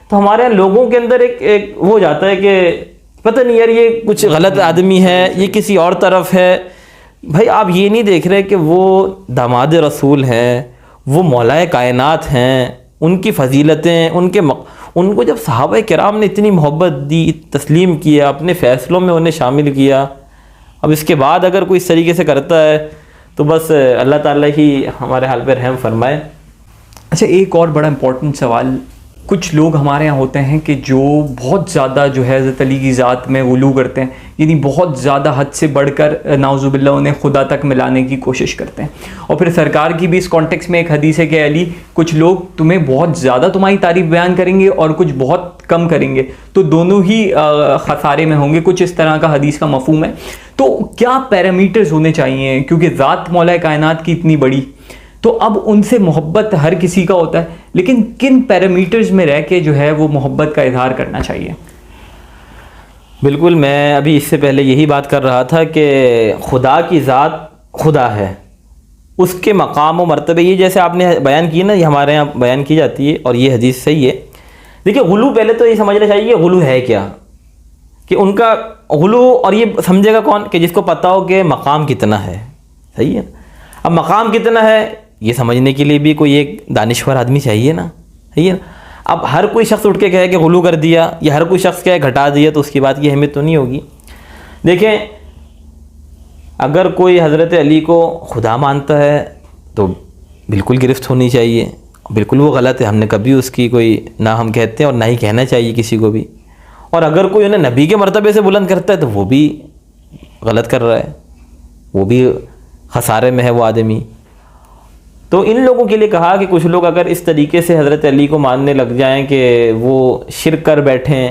تو ہمارے یہاں لوگوں کے اندر ایک وہ ہو جاتا ہے کہ پتہ نہیں یار یہ کچھ غلط آدمی ہے، یہ کسی اور طرف ہے۔ بھائی آپ یہ نہیں دیکھ رہے کہ وہ داماد رسول ہیں، وہ مولا کائنات ہیں، ان کی فضیلتیں، ان کو جب صحابہ کرام نے اتنی محبت دی، تسلیم کیا، اپنے فیصلوں میں انہیں شامل کیا، اب اس کے بعد اگر کوئی اس طریقے سے کرتا ہے تو بس اللہ تعالیٰ ہی ہمارے حال پہ رحم فرمائے۔ اچھا، ایک اور بڑا امپورٹنٹ سوال، کچھ لوگ ہمارے یہاں ہوتے ہیں کہ جو بہت زیادہ جو ہے حضرت علی کی ذات میں غلو کرتے ہیں، یعنی بہت زیادہ حد سے بڑھ کر نعوذ باللہ انہیں خدا تک ملانے کی کوشش کرتے ہیں، اور پھر سرکار کی بھی اس کانٹیکس میں ایک حدیث ہے کہ علی کچھ لوگ تمہیں بہت زیادہ تمہاری تعریف بیان کریں گے اور کچھ بہت کم کریں گے، تو دونوں ہی خسارے میں ہوں گے، کچھ اس طرح کا حدیث کا مفہوم ہے۔ تو کیا پیرامیٹرز ہونے چاہیے، کیونکہ ذات مولا کائنات کی اتنی بڑی، تو اب ان سے محبت ہر کسی کا ہوتا ہے، لیکن کن پیرامیٹرز میں رہ کے جو ہے وہ محبت کا اظہار کرنا چاہیے؟ بالکل، میں ابھی اس سے پہلے یہی بات کر رہا تھا کہ خدا کی ذات خدا ہے، اس کے مقام و مرتبے یہ جیسے آپ نے بیان کی نا، یہ ہمارے یہاں بیان کی جاتی ہے اور یہ حدیث صحیح ہے۔ دیکھیں، غلو پہلے تو یہ سمجھنا چاہیے کہ غلو ہے کیا، کہ ان کا غلو، اور یہ سمجھے گا کون کہ جس کو پتہ ہو کہ مقام کتنا ہے، صحیح ہے۔ اب مقام کتنا ہے یہ سمجھنے کے لیے بھی کوئی ایک دانشور آدمی چاہیے نا، صحیح ہے نا۔ اب ہر کوئی شخص اٹھ کے کہے کہ غلو کر دیا، یا ہر کوئی شخص کہے گھٹا دیا، تو اس کی بات کی اہمیت تو نہیں ہوگی۔ دیکھیں، اگر کوئی حضرت علی کو خدا مانتا ہے تو بالکل گرفت ہونی چاہیے، بالکل وہ غلط ہے، ہم نے کبھی اس کی کوئی نہ ہم کہتے ہیں اور نہ ہی کہنا چاہیے کسی کو بھی۔ اور اگر کوئی انہیں نبی کے مرتبے سے بلند کرتا ہے تو وہ بھی غلط کر رہا ہے، وہ بھی خسارے میں ہے وہ آدمی۔ تو ان لوگوں کے لیے کہا کہ کچھ لوگ اگر اس طریقے سے حضرت علی کو ماننے لگ جائیں کہ وہ شرک کر بیٹھیں،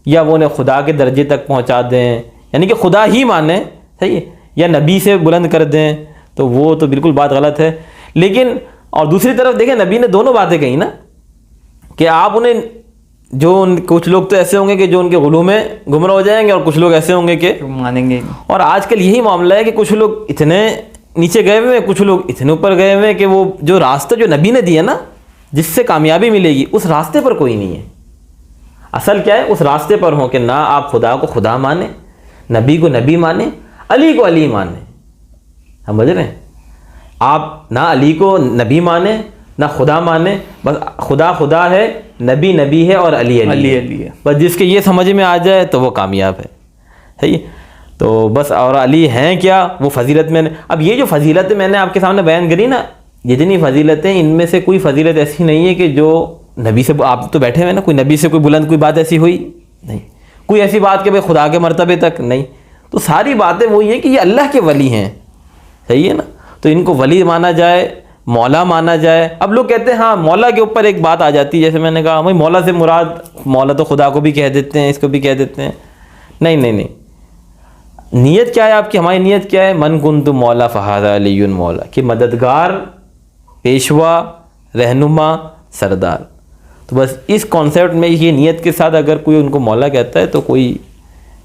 یا وہ انہیں خدا کے درجے تک پہنچا دیں، یعنی کہ خدا ہی مانیں، صحیح ہے، یا نبی سے بلند کر دیں، تو وہ تو بالکل بات غلط ہے۔ لیکن اور دوسری طرف دیکھیں، نبی نے دونوں باتیں کہیں نا، کہ آپ انہیں کچھ لوگ تو ایسے ہوں گے کہ جو ان کے غلو میں گمراہ ہو جائیں گے، اور کچھ لوگ ایسے ہوں گے کہ مانیں گے۔ اور آج کل یہی معاملہ ہے کہ کچھ لوگ اتنے نیچے گئے ہوئے ہیں، کچھ لوگ اتنے اوپر گئے ہوئے ہیں کہ وہ جو راستہ جو نبی نے دیا نا، جس سے کامیابی ملے گی، اس راستے پر کوئی نہیں ہے۔ اصل کیا ہے، اس راستے پر ہوں کہ نہ آپ خدا کو خدا مانیں، نبی کو نبی مانیں، علی کو علی مانیں، سمجھ رہے ہیں؟ آپ نہ علی کو نبی مانیں نہ خدا مانیں، بس خدا خدا ہے، نبی نبی ہے، اور علی علی ہے۔ بس جس کے یہ سمجھ میں آ جائے تو وہ کامیاب ہے، صحیح۔ تو بس، اور علی ہیں کیا، وہ فضیلت میں نے، اب یہ جو فضیلت میں نے آپ کے سامنے بیان کری نا، جتنی فضیلتیں، ان میں سے کوئی فضیلت ایسی نہیں ہے کہ جو نبی سے، آپ تو بیٹھے ہوئے نا، کوئی نبی سے کوئی بلند کوئی بات ایسی ہوئی نہیں، کوئی ایسی بات کہ بھائی خدا کے مرتبے تک نہیں، تو ساری باتیں وہی ہیں کہ یہ اللہ کے ولی ہیں، صحیح ہے نا۔ تو ان کو ولی مانا جائے، مولا مانا جائے۔ اب لوگ کہتے ہیں ہاں مولا کے اوپر ایک بات آ جاتی ہے، جیسے میں نے کہا بھائی مولا سے مراد، مولا تو خدا کو بھی کہہ دیتے ہیں، اس کو بھی کہہ دیتے ہیں، نہیں نہیں نہیں، نیت کیا ہے آپ کی، ہماری نیت کیا ہے، من کنت مولا فہذا علی مولا، کہ مددگار، پیشوا، رہنما، سردار۔ تو بس اس کانسیپٹ میں یہ نیت کے ساتھ اگر کوئی ان کو مولا کہتا ہے تو کوئی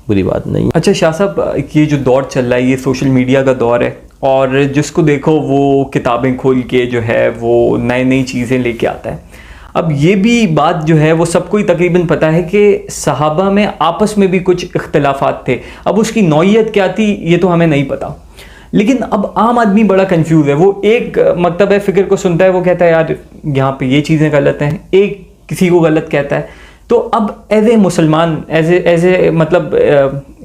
بری بات نہیں۔ اچھا شاہ صاحب، یہ جو دور چل رہا ہے، یہ سوشل میڈیا کا دور ہے، اور جس کو دیکھو وہ کتابیں کھول کے جو ہے وہ نئی چیزیں لے کے آتا ہے۔ اب یہ بھی بات جو ہے وہ سب کو ہی تقریباً پتہ ہے کہ صحابہ میں آپس میں بھی کچھ اختلافات تھے، اب اس کی نوعیت کیا تھی یہ تو ہمیں نہیں پتہ، لیکن اب عام آدمی بڑا کنفیوز ہے۔ وہ ایک مکتب فکر کو سنتا ہے، وہ کہتا ہے یار یہاں پہ یہ چیزیں غلط ہیں، ایک کسی کو غلط کہتا ہے۔ تو اب ایز اے مسلمان، ایز اے مطلب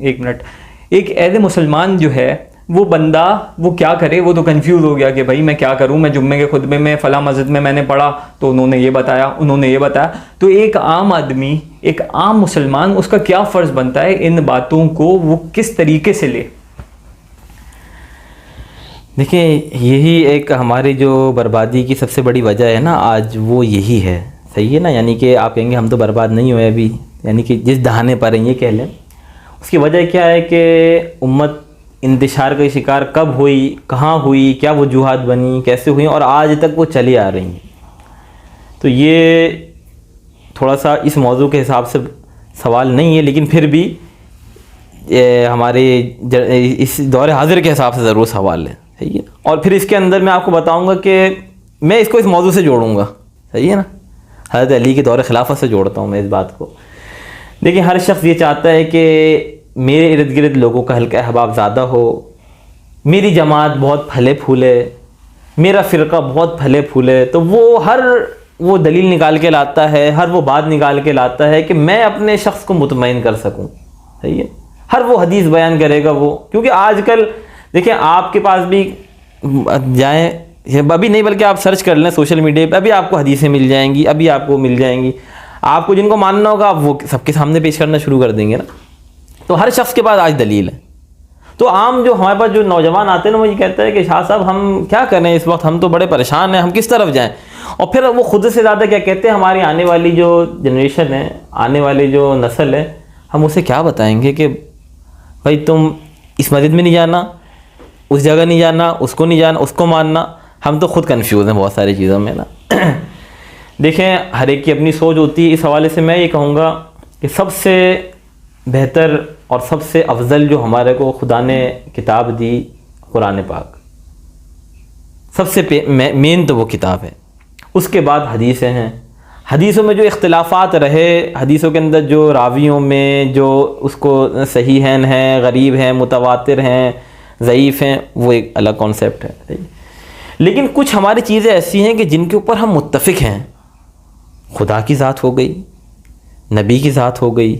ایک ایز اے مسلمان جو ہے وہ بندہ وہ کیا کرے؟ وہ تو کنفیوز ہو گیا کہ بھائی میں کیا کروں، میں جمعے کے خطبے میں فلاں مسجد میں نے پڑھا تو انہوں نے یہ بتایا، انہوں نے یہ بتایا۔ تو ایک عام آدمی، ایک عام مسلمان، اس کا کیا فرض بنتا ہے ان باتوں کو وہ کس طریقے سے لے؟ دیکھیں، یہی ایک ہماری جو بربادی کی سب سے بڑی وجہ ہے نا آج، وہ یہی ہے، صحیح ہے نا۔ یعنی کہ آپ کہیں گے ہم تو برباد نہیں ہوئے ابھی، یعنی کہ جس دہانے پر ہیں یہ کہہ لیں، اس کی وجہ کیا ہے کہ امت انتشار کا شکار کب ہوئی، کہاں ہوئی، کیا وجوہات بنی، کیسے ہوئی، اور آج تک وہ چلی آ رہی ہیں۔ تو یہ تھوڑا سا اس موضوع کے حساب سے سوال نہیں ہے، لیکن پھر بھی ہمارے اس دور حاضر کے حساب سے ضرور سوال ہے، صحیح ہے۔ اور پھر اس کے اندر میں آپ کو بتاؤں گا کہ میں اس کو اس موضوع سے جوڑوں گا، صحیح ہے نا، حضرت علی کے دور خلافت سے جوڑتا ہوں میں اس بات کو۔ دیکھیں، ہر شخص یہ چاہتا ہے کہ میرے ارد گرد لوگوں کا حلقہ احباب زیادہ ہو، میری جماعت بہت پھلے پھولے، میرا فرقہ بہت پھلے پھولے، تو وہ ہر وہ دلیل نکال کے لاتا ہے، ہر وہ بات نکال کے لاتا ہے کہ میں اپنے شخص کو مطمئن کر سکوں. صحیح ہے، ہر وہ حدیث بیان کرے گا وہ. کیونکہ آج کل دیکھیں آپ کے پاس بھی جائیں، ابھی نہیں بلکہ آپ سرچ کر لیں سوشل میڈیا پہ، ابھی آپ کو حدیثیں مل جائیں گی، ابھی آپ کو مل جائیں گی. آپ کو جن کو ماننا ہوگا آپ وہ سب کے سامنے پیش کرنا شروع کر دیں گے نا. تو ہر شخص کے پاس آج دلیل ہے. تو عام جو ہمارے پاس جو نوجوان آتے ہیں نا وہ یہ کہتا ہے کہ شاہ صاحب ہم کیا کریں اس وقت، ہم تو بڑے پریشان ہیں، ہم کس طرف جائیں. اور پھر وہ خود سے زیادہ کیا کہتے ہیں، ہماری آنے والی جو جنریشن ہے، آنے والی جو نسل ہے، ہم اسے کیا بتائیں گے کہ بھائی تم اس مسجد میں نہیں جانا، اس جگہ نہیں جانا، اس کو نہیں جانا، اس کو ماننا. ہم تو خود کنفیوز ہیں بہت ساری چیزوں میں نا. دیکھیں ہر ایک کی اپنی سوچ ہوتی ہے. اس حوالے سے میں یہ کہوں گا کہ سب سے بہتر اور سب سے افضل جو ہمارے کو خدا نے کتاب دی، قرآن پاک سب سے مین تو وہ کتاب ہے. اس کے بعد حدیثیں ہیں. حدیثوں میں جو اختلافات رہے، حدیثوں کے اندر جو راویوں میں جو اس کو صحیحین ہیں، غریب ہیں، متواتر ہیں، ضعیف ہیں، وہ ایک الگ کانسیپٹ ہے. لیکن کچھ ہماری چیزیں ایسی ہیں کہ جن کے اوپر ہم متفق ہیں. خدا کی ذات ہو گئی، نبی کی ذات ہو گئی،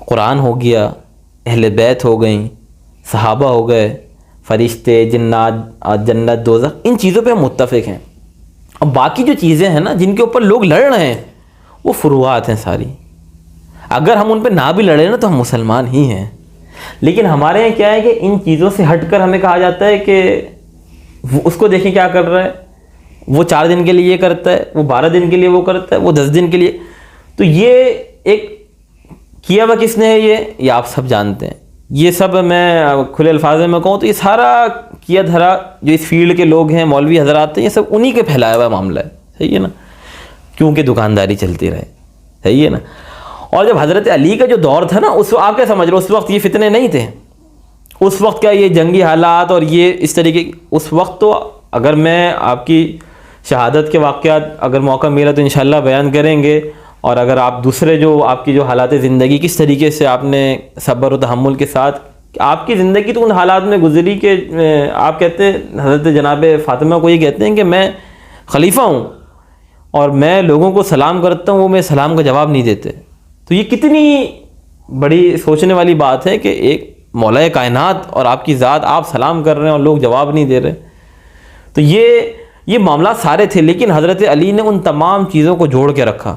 قرآن ہو گیا، اہل بیت ہو گئیں، صحابہ ہو گئے، فرشتے، جنات، جنت، دوزخ، ان چیزوں پہ ہم متفق ہیں. اب باقی جو چیزیں ہیں نا جن کے اوپر لوگ لڑ رہے ہیں وہ فروعات ہیں ساری. اگر ہم ان پہ نہ بھی لڑیں نا تو ہم مسلمان ہی ہیں. لیکن ہمارے یہاں کیا ہے کہ ان چیزوں سے ہٹ کر ہمیں کہا جاتا ہے کہ اس کو دیکھیں کیا کر رہا ہے، وہ 4 دن کے لیے یہ کرتا ہے، وہ 12 دن کے لیے وہ کرتا ہے، وہ 10 دن کے لیے. تو یہ ایک کیا ہوا کس نے ہے، یہ آپ سب جانتے ہیں. یہ سب میں کھلے الفاظ میں کہوں تو یہ سارا کیا دھرا جو اس فیلڈ کے لوگ ہیں، مولوی حضرات ہیں، یہ سب انہی کے پھیلایا ہوا معاملہ ہے. صحیح ہے نا، کیونکہ دکانداری چلتی رہے. صحیح ہے نا. اور جب حضرت علی کا جو دور تھا نا، اس آپ کیا سمجھ رہے ہو، اس وقت یہ فتنے نہیں تھے. اس وقت کیا یہ جنگی حالات اور یہ اس طریقے، اس وقت تو اگر میں آپ کی شہادت کے واقعات اگر موقع ملا تو انشاءاللہ بیان کریں گے. اور اگر آپ دوسرے جو آپ کی جو حالات زندگی کس طریقے سے آپ نے صبر و تحمل کے ساتھ، آپ کی زندگی تو ان حالات میں گزری کہ آپ کہتے ہیں حضرت جناب فاطمہ کو یہ کہتے ہیں کہ میں خلیفہ ہوں اور میں لوگوں کو سلام کرتا ہوں، وہ میں سلام کا جواب نہیں دیتے. تو یہ کتنی بڑی سوچنے والی بات ہے کہ ایک مولا کائنات اور آپ کی ذات، آپ سلام کر رہے ہیں اور لوگ جواب نہیں دے رہے. تو یہ معاملات سارے تھے. لیکن حضرت علی نے ان تمام چیزوں کو جوڑ کے رکھا.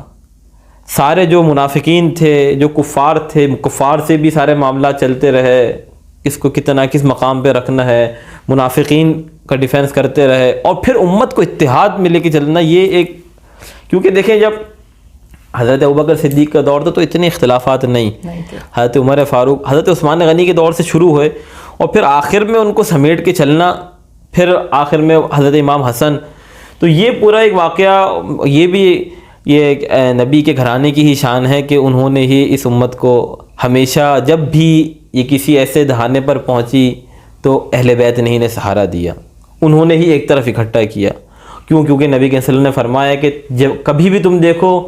سارے جو منافقین تھے، جو کفار تھے، کفار سے بھی سارے معاملات چلتے رہے، کس کو کتنا کس مقام پہ رکھنا ہے، منافقین کا ڈیفینس کرتے رہے. اور پھر امت کو اتحاد میں لے کے چلنا. یہ ایک، کیونکہ دیکھیں جب حضرت ابوبکر صدیق کا دور تھا تو اتنے اختلافات نہیں تھے. حضرت عمر فاروق، حضرت عثمان غنی کے دور سے شروع ہوئے اور پھر آخر میں ان کو سمیٹ کے چلنا، پھر آخر میں حضرت امام حسن. تو یہ پورا ایک واقعہ، یہ بھی یہ نبی کے گھرانے کی ہی شان ہے کہ انہوں نے ہی اس امت کو ہمیشہ، جب بھی یہ کسی ایسے دہانے پر پہنچی تو اہل بیت نے ہی نے سہارا دیا، انہوں نے ہی ایک طرف اکٹھا کیا. کیونکہ نبی کے صلی اللہ علیہ وسلم نے فرمایا کہ جب کبھی بھی تم دیکھو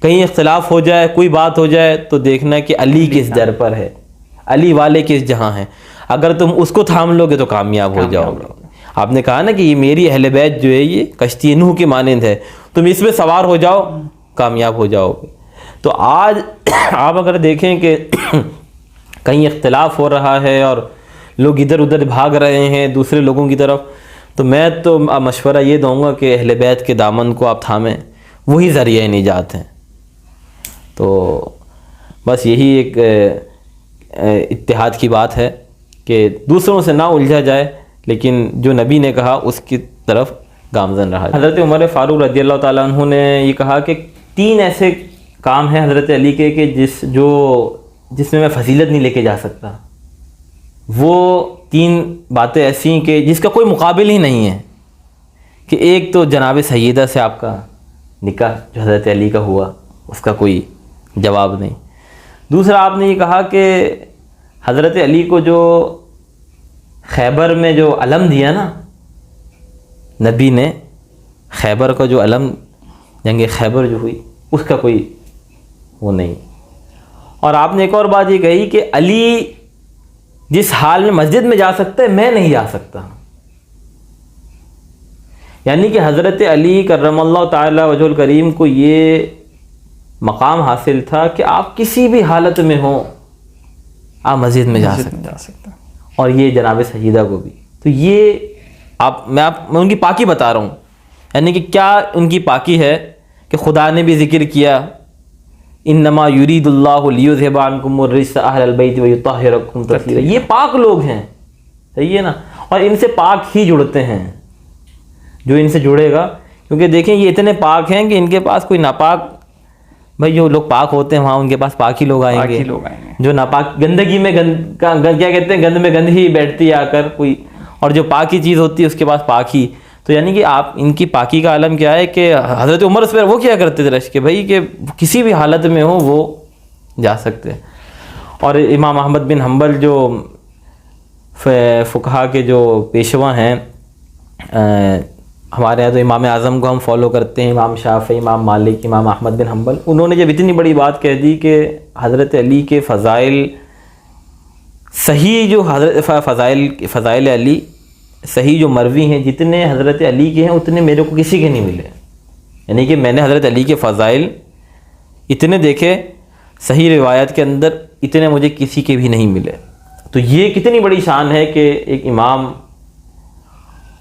کہیں اختلاف ہو جائے، کوئی بات ہو جائے تو دیکھنا کہ علی کس در پر ہے، علی والے کس جہاں ہیں. اگر تم اس کو تھام لو گے تو کامیاب ہو جاؤ گے. آپ نے کہا نا کہ یہ میری اہل بیت جو ہے یہ کشتی نوح کی مانند ہے، تم اس میں سوار ہو جاؤ کامیاب ہو جاؤ گے. تو آج آپ اگر دیکھیں کہ کہیں اختلاف ہو رہا ہے اور لوگ ادھر ادھر بھاگ رہے ہیں دوسرے لوگوں کی طرف، تو میں تو مشورہ یہ دوں گا کہ اہل بیت کے دامن کو آپ تھامیں، وہی ذریعہ نجات ہیں. تو بس یہی ایک اتحاد کی بات ہے کہ دوسروں سے نہ الجھا جائے، لیکن جو نبی نے کہا اس کی طرف گامزن رہا. حضرت عمر فاروق رضی اللہ تعالیٰ عنہ نے یہ کہا کہ 3 ایسے کام ہیں حضرت علی کے کہ جس میں فضیلت نہیں لے کے جا سکتا. وہ 3 باتیں ایسی ہیں کہ جس کا کوئی مقابل ہی نہیں ہے. کہ ایک تو جناب سیدہ سے آپ کا نکاح جو حضرت علی کا ہوا، اس کا کوئی جواب نہیں. دوسرا آپ نے یہ کہا کہ حضرت علی کو جو خیبر میں جو علم دیا نا، نبی نے خیبر کا جو علم، جنگ خیبر جو ہوئی، اس کا کوئی وہ نہیں. اور آپ نے ایک اور بات یہ کہی کہ علی جس حال میں مسجد میں جا سکتا ہے میں نہیں جا سکتا. یعنی کہ حضرت علی کرم اللہ تعالی وجہ الکریم کو یہ مقام حاصل تھا کہ آپ کسی بھی حالت میں ہوں آپ مسجد میں جا سکتے ہیں، اور یہ جناب سیدہ کو بھی. تو یہ میں ان کی پاکی بتا رہا ہوں، یعنی کہ کیا ان کی پاکی ہے کہ خدا نے بھی ذکر کیا انما یرید اللہ لیذھب عنکم الرجس اہل البیت ویطہرکم تطہیرا. یہ پاک لوگ ہیں، صحیح ہے نا، اور ان سے پاک ہی جڑتے ہیں جو ان سے جڑے گا. کیونکہ دیکھیں یہ اتنے پاک ہیں کہ ان کے پاس کوئی ناپاک، بھائی جو لوگ پاک ہوتے ہیں وہاں ان کے پاس پاک ہی لوگ آئیں گے. جو ناپاک کیا کہتے ہیں گند میں گند ہی بیٹھتی ہے آ کر کوئی، اور جو پاک کی چیز ہوتی ہے اس کے پاس پاک ہی. تو یعنی کہ آپ ان کی پاکی کا عالم کیا ہے کہ حضرت عمر اس پر وہ کیا کرتے تھے رش کہ بھائی کہ کسی بھی حالت میں ہو وہ جا سکتے ہیں. اور امام احمد بن حنبل جو فقہا کے جو پیشوا ہیں، ہمارے یہاں تو امام اعظم کو ہم فالو کرتے ہیں، امام شافعی، امام مالک، امام احمد بن حنبل. انہوں نے جب اتنی بڑی بات کہہ دی کہ حضرت علی کے فضائل صحیح، جو فضائل علی صحیح جو مروی ہیں جتنے حضرت علی کے ہیں اتنے میرے کو کسی کے نہیں ملے. یعنی کہ میں نے حضرت علی کے فضائل اتنے دیکھے صحیح روایت کے اندر، اتنے مجھے کسی کے بھی نہیں ملے. تو یہ کتنی بڑی شان ہے کہ ایک امام،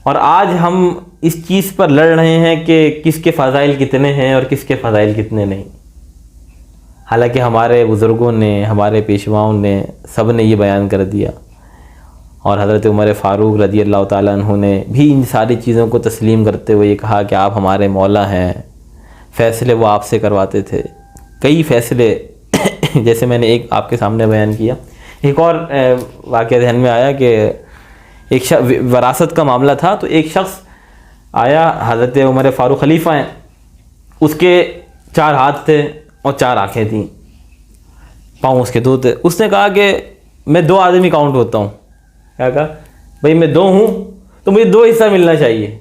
اور آج ہم اس چیز پر لڑ رہے ہیں کہ کس کے فضائل کتنے ہیں اور کس کے فضائل کتنے نہیں. حالانکہ ہمارے بزرگوں نے، ہمارے پیشواؤں نے، سب نے یہ بیان کر دیا، اور حضرت عمر فاروق رضی اللہ تعالیٰ عنہ نے بھی ان ساری چیزوں کو تسلیم کرتے ہوئے یہ کہا کہ آپ ہمارے مولا ہیں، فیصلے وہ آپ سے کرواتے تھے. کئی فیصلے جیسے میں نے ایک آپ کے سامنے بیان کیا. ایک اور واقعہ ذہن میں آیا کہ ایک وراثت کا معاملہ تھا. تو ایک شخص آیا، حضرت عمر فاروق خلیفہ ہیں، اس کے 4 ہاتھ تھے اور 4 آنکھیں تھیں، پاؤں اس کے 2 تھے. اس نے کہا کہ میں 2 آدمی کاؤنٹ ہوتا ہوں. کیا کہا؟ بھائی میں 2 ہوں تو مجھے 2 حصہ ملنا چاہیے.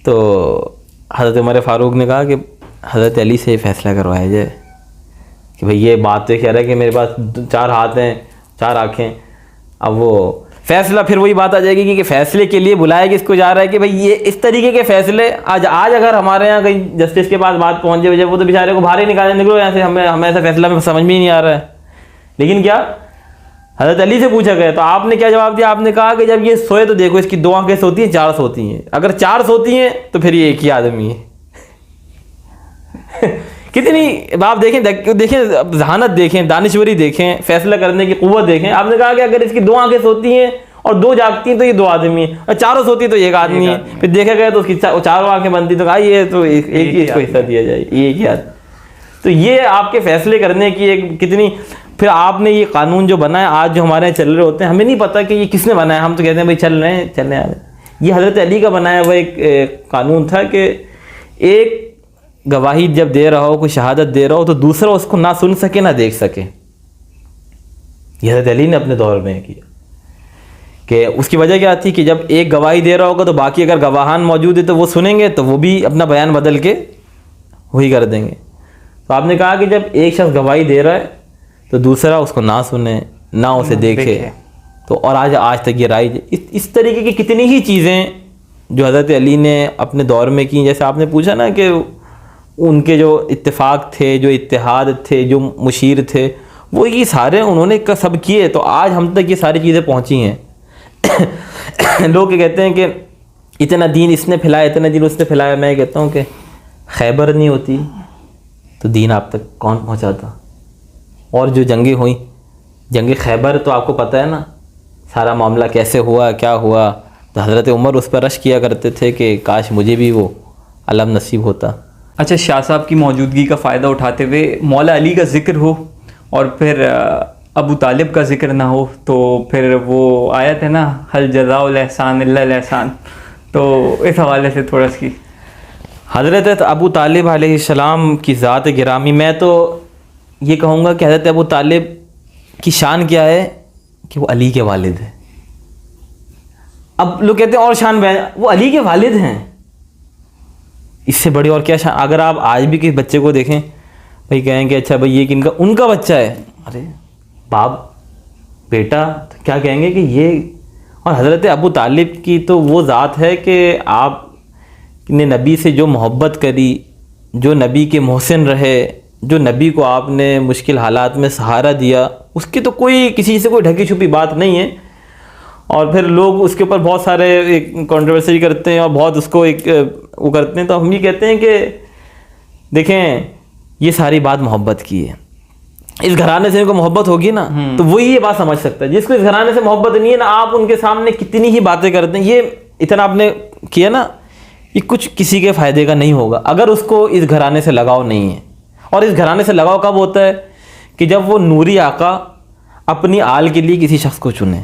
تو حضرت عمر فاروق نے کہا کہ حضرت علی سے یہ فیصلہ کروایا جائے کہ بھئی یہ بات تو کہہ رہا ہے کہ میرے پاس 4 ہاتھ ہیں 4 آنکھیں. اب وہ فیصلہ پھر وہی بات آ جائے گی کہ فیصلے کے لیے بلایا کس کو جا رہا ہے کہ بھئی یہ اس طریقے کے فیصلے آج اگر ہمارے یہاں کہیں جسٹس کے پاس بات پہنچ جائے وہ تو بیچارے کو باہر ہی نکلو یہاں سے، ہمیں ایسا فیصلہ میں سمجھ میں ہی نہیں آ رہا ہے. لیکن کیا حضرت علی سے پوچھا گیا تو آپ نے کیا جواب دیا؟ آپ نے کہا کہ جب یہ سوئے تو دیکھو اس کی 2 آنکھیں سوتی ہیں 4 سوتی ہیں، اگر 4 سوتی ہیں تو پھر یہ ایک ہی آدمی ہے. کتنی آپ دیکھیں ذہانت دیکھیں، دانشوری دیکھیں، فیصلہ کرنے کی قوت دیکھیں. آپ نے کہا کہ اگر اس کی 2 آنکھیں سوتی ہیں اور 2 جاگتی ہیں تو یہ 2 آدمی ہیں، اور 4 سوتی ہیں تو 1 آدمی ہے. پھر دیکھا گیا تو اس کی 4 آنکھیں بنتی تو کہا یہ تو ایک ہی اس کو حصہ دیا جائے، ایک ہی آدمی. تو یہ آپ کے فیصلے کرنے کی ایک کتنی. پھر آپ نے یہ قانون جو بنایا آج جو ہمارے یہاں چل رہے ہوتے ہیں، ہمیں نہیں پتہ کہ یہ کس نے بنایا. ہم تو کہتے ہیں بھائی چل رہے ہیں چلنے آ رہے ہیں. یہ حضرت علی کا بنایا ہوا ایک قانون تھا کہ ایک گواہی جب دے رہا ہو، کوئی شہادت دے رہا ہو، تو دوسرا اس کو نہ سن سکے نہ دیکھ سکے. یہ حضرت علی نے اپنے دور میں کیا. کہ اس کی وجہ کیا تھی کہ جب ایک گواہی دے رہا ہوگا تو باقی اگر گواہان موجود ہیں تو وہ سنیں گے تو وہ بھی اپنا بیان بدل کے وہی کر دیں گے. تو آپ نے کہا کہ جب ایک شخص گواہی دے رہا ہے تو دوسرا اس کو نہ سنے نہ اسے دیکھے. تو اور آج تک یہ رائج اس طریقے کی کتنی ہی چیزیں جو حضرت علی نے اپنے دور میں کی. جیسے آپ نے پوچھا نا کہ ان کے جو اتفاق تھے، جو اتحاد تھے، جو مشیر تھے، وہ یہ سارے انہوں نے سب کیے. تو آج ہم تک یہ ساری چیزیں پہنچی ہیں. لوگ کہتے ہیں کہ اتنا دین اس نے پھیلایا، اتنا دین اس نے پھیلایا. میں کہتا ہوں کہ خیبر نہیں ہوتی تو دین آپ تک کون پہنچاتا؟ اور جو جنگیں ہوئیں، جنگ خیبر تو آپ کو پتہ ہے نا سارا معاملہ کیسے ہوا، کیا ہوا. تو حضرت عمر اس پر رش کیا کرتے تھے کہ کاش مجھے بھی وہ علم نصیب ہوتا. اچھا، شاہ صاحب کی موجودگی کا فائدہ اٹھاتے ہوئے مولا علی کا ذکر ہو اور پھر ابو طالب کا ذکر نہ ہو تو پھر وہ آیت ہے نا حل جزاء الاحسان الا الاحسان. تو اس حوالے سے تھوڑا سی حضرت ابو طالب علیہ السلام کی ذات گرامی، میں تو یہ کہوں گا کہ حضرت ابو طالب کی شان کیا ہے کہ وہ علی کے والد ہیں. اب لوگ کہتے ہیں اور شان بیان، وہ علی کے والد ہیں، اس سے بڑی اور کیا شان. اگر آپ آج بھی کسی بچے کو دیکھیں، بھائی کہیں کہ اچھا بھائی یہ کن کا، ان کا بچہ ہے، ارے باپ بیٹا، تو کیا کہیں گے کہ یہ. اور حضرت ابو طالب کی تو وہ ذات ہے کہ آپ نے نبی سے جو محبت کری، جو نبی کے محسن رہے، جو نبی کو آپ نے مشکل حالات میں سہارا دیا، اس کی تو کوئی کسی سے کوئی ڈھکی چھپی بات نہیں ہے. اور پھر لوگ اس کے اوپر بہت سارے کنٹروورسی کرتے ہیں اور بہت اس کو وہ کرتے ہیں. تو ہم یہ کہتے ہیں کہ دیکھیں یہ ساری بات محبت کی ہے. اس گھرانے سے ان کو محبت ہوگی نا تو وہی یہ بات سمجھ سکتا ہے. جس کو اس گھرانے سے محبت نہیں ہے نا، آپ ان کے سامنے کتنی ہی باتیں کرتے ہیں، یہ اتنا آپ نے کیا نا، یہ کچھ کسی کے فائدے کا نہیں ہوگا اگر اس کو اس گھرانے سے لگاؤ نہیں ہے. اور اس گھرانے سے لگاؤ کب ہوتا ہے؟ کہ جب وہ نوری آقا اپنی آل کے لیے کسی شخص کو چنیں.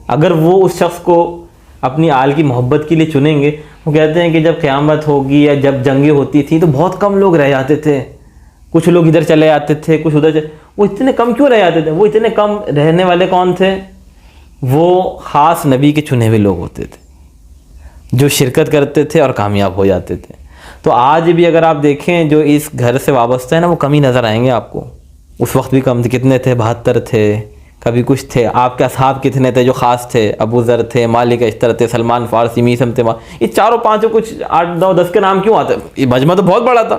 اگر وہ اس شخص کو اپنی آل کی محبت کے لیے چنیں گے. وہ کہتے ہیں کہ جب قیامت ہوگی یا جب جنگیں ہوتی تھیں تو بہت کم لوگ رہ جاتے تھے، کچھ لوگ ادھر چلے جاتے تھے، کچھ ادھر وہ اتنے کم کیوں رہ جاتے تھے؟ وہ اتنے کم رہنے والے کون تھے؟ وہ خاص نبی کے چنے ہوئے لوگ ہوتے تھے جو شرکت کرتے تھے اور کامیاب ہو جاتے تھے. تو آج بھی اگر آپ دیکھیں جو اس گھر سے وابستہ ہے نا، وہ کم ہی نظر آئیں گے آپ کو. اس وقت بھی کم تھے، کتنے تھے؟ 72 تھے، کبھی کچھ تھے. آپ کے اصحاب کتنے تھے جو خاص تھے؟ ابو ذر تھے، مالک اشتر تھے، سلمان فارسی، میثم تھے. یہ چاروں پانچوں کچھ 8 9 10 کے نام کیوں آتے؟ یہ مجمع تو بہت بڑا تھا،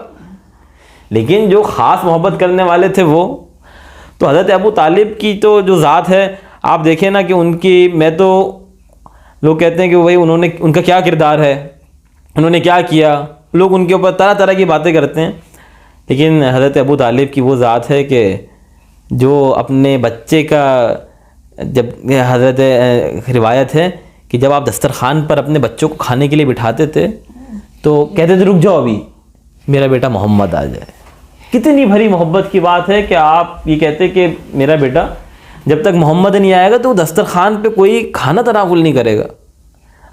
لیکن جو خاص محبت کرنے والے تھے وہ. تو حضرت ابو طالب کی تو جو ذات ہے آپ دیکھیں نا کہ ان کی، میں تو لوگ کہتے ہیں کہ وہی انہوں نے، ان کا کیا کردار ہے، انہوں نے کیا کیا. لوگ ان کے اوپر طرح طرح کی باتیں کرتے ہیں، لیکن حضرت ابو طالب کی وہ ذات ہے کہ جو اپنے بچے کا، جب حضرت روایت ہے کہ جب آپ دسترخوان پر اپنے بچوں کو کھانے کے لیے بٹھاتے تھے تو کہتے تھے رک جاؤ ابھی میرا بیٹا محمد آ جائے. کتنی بھری محبت کی بات ہے کہ آپ یہ کہتے کہ میرا بیٹا جب تک محمد نہیں آئے گا تو دسترخوان پہ کوئی کھانا تناول نہیں کرے گا.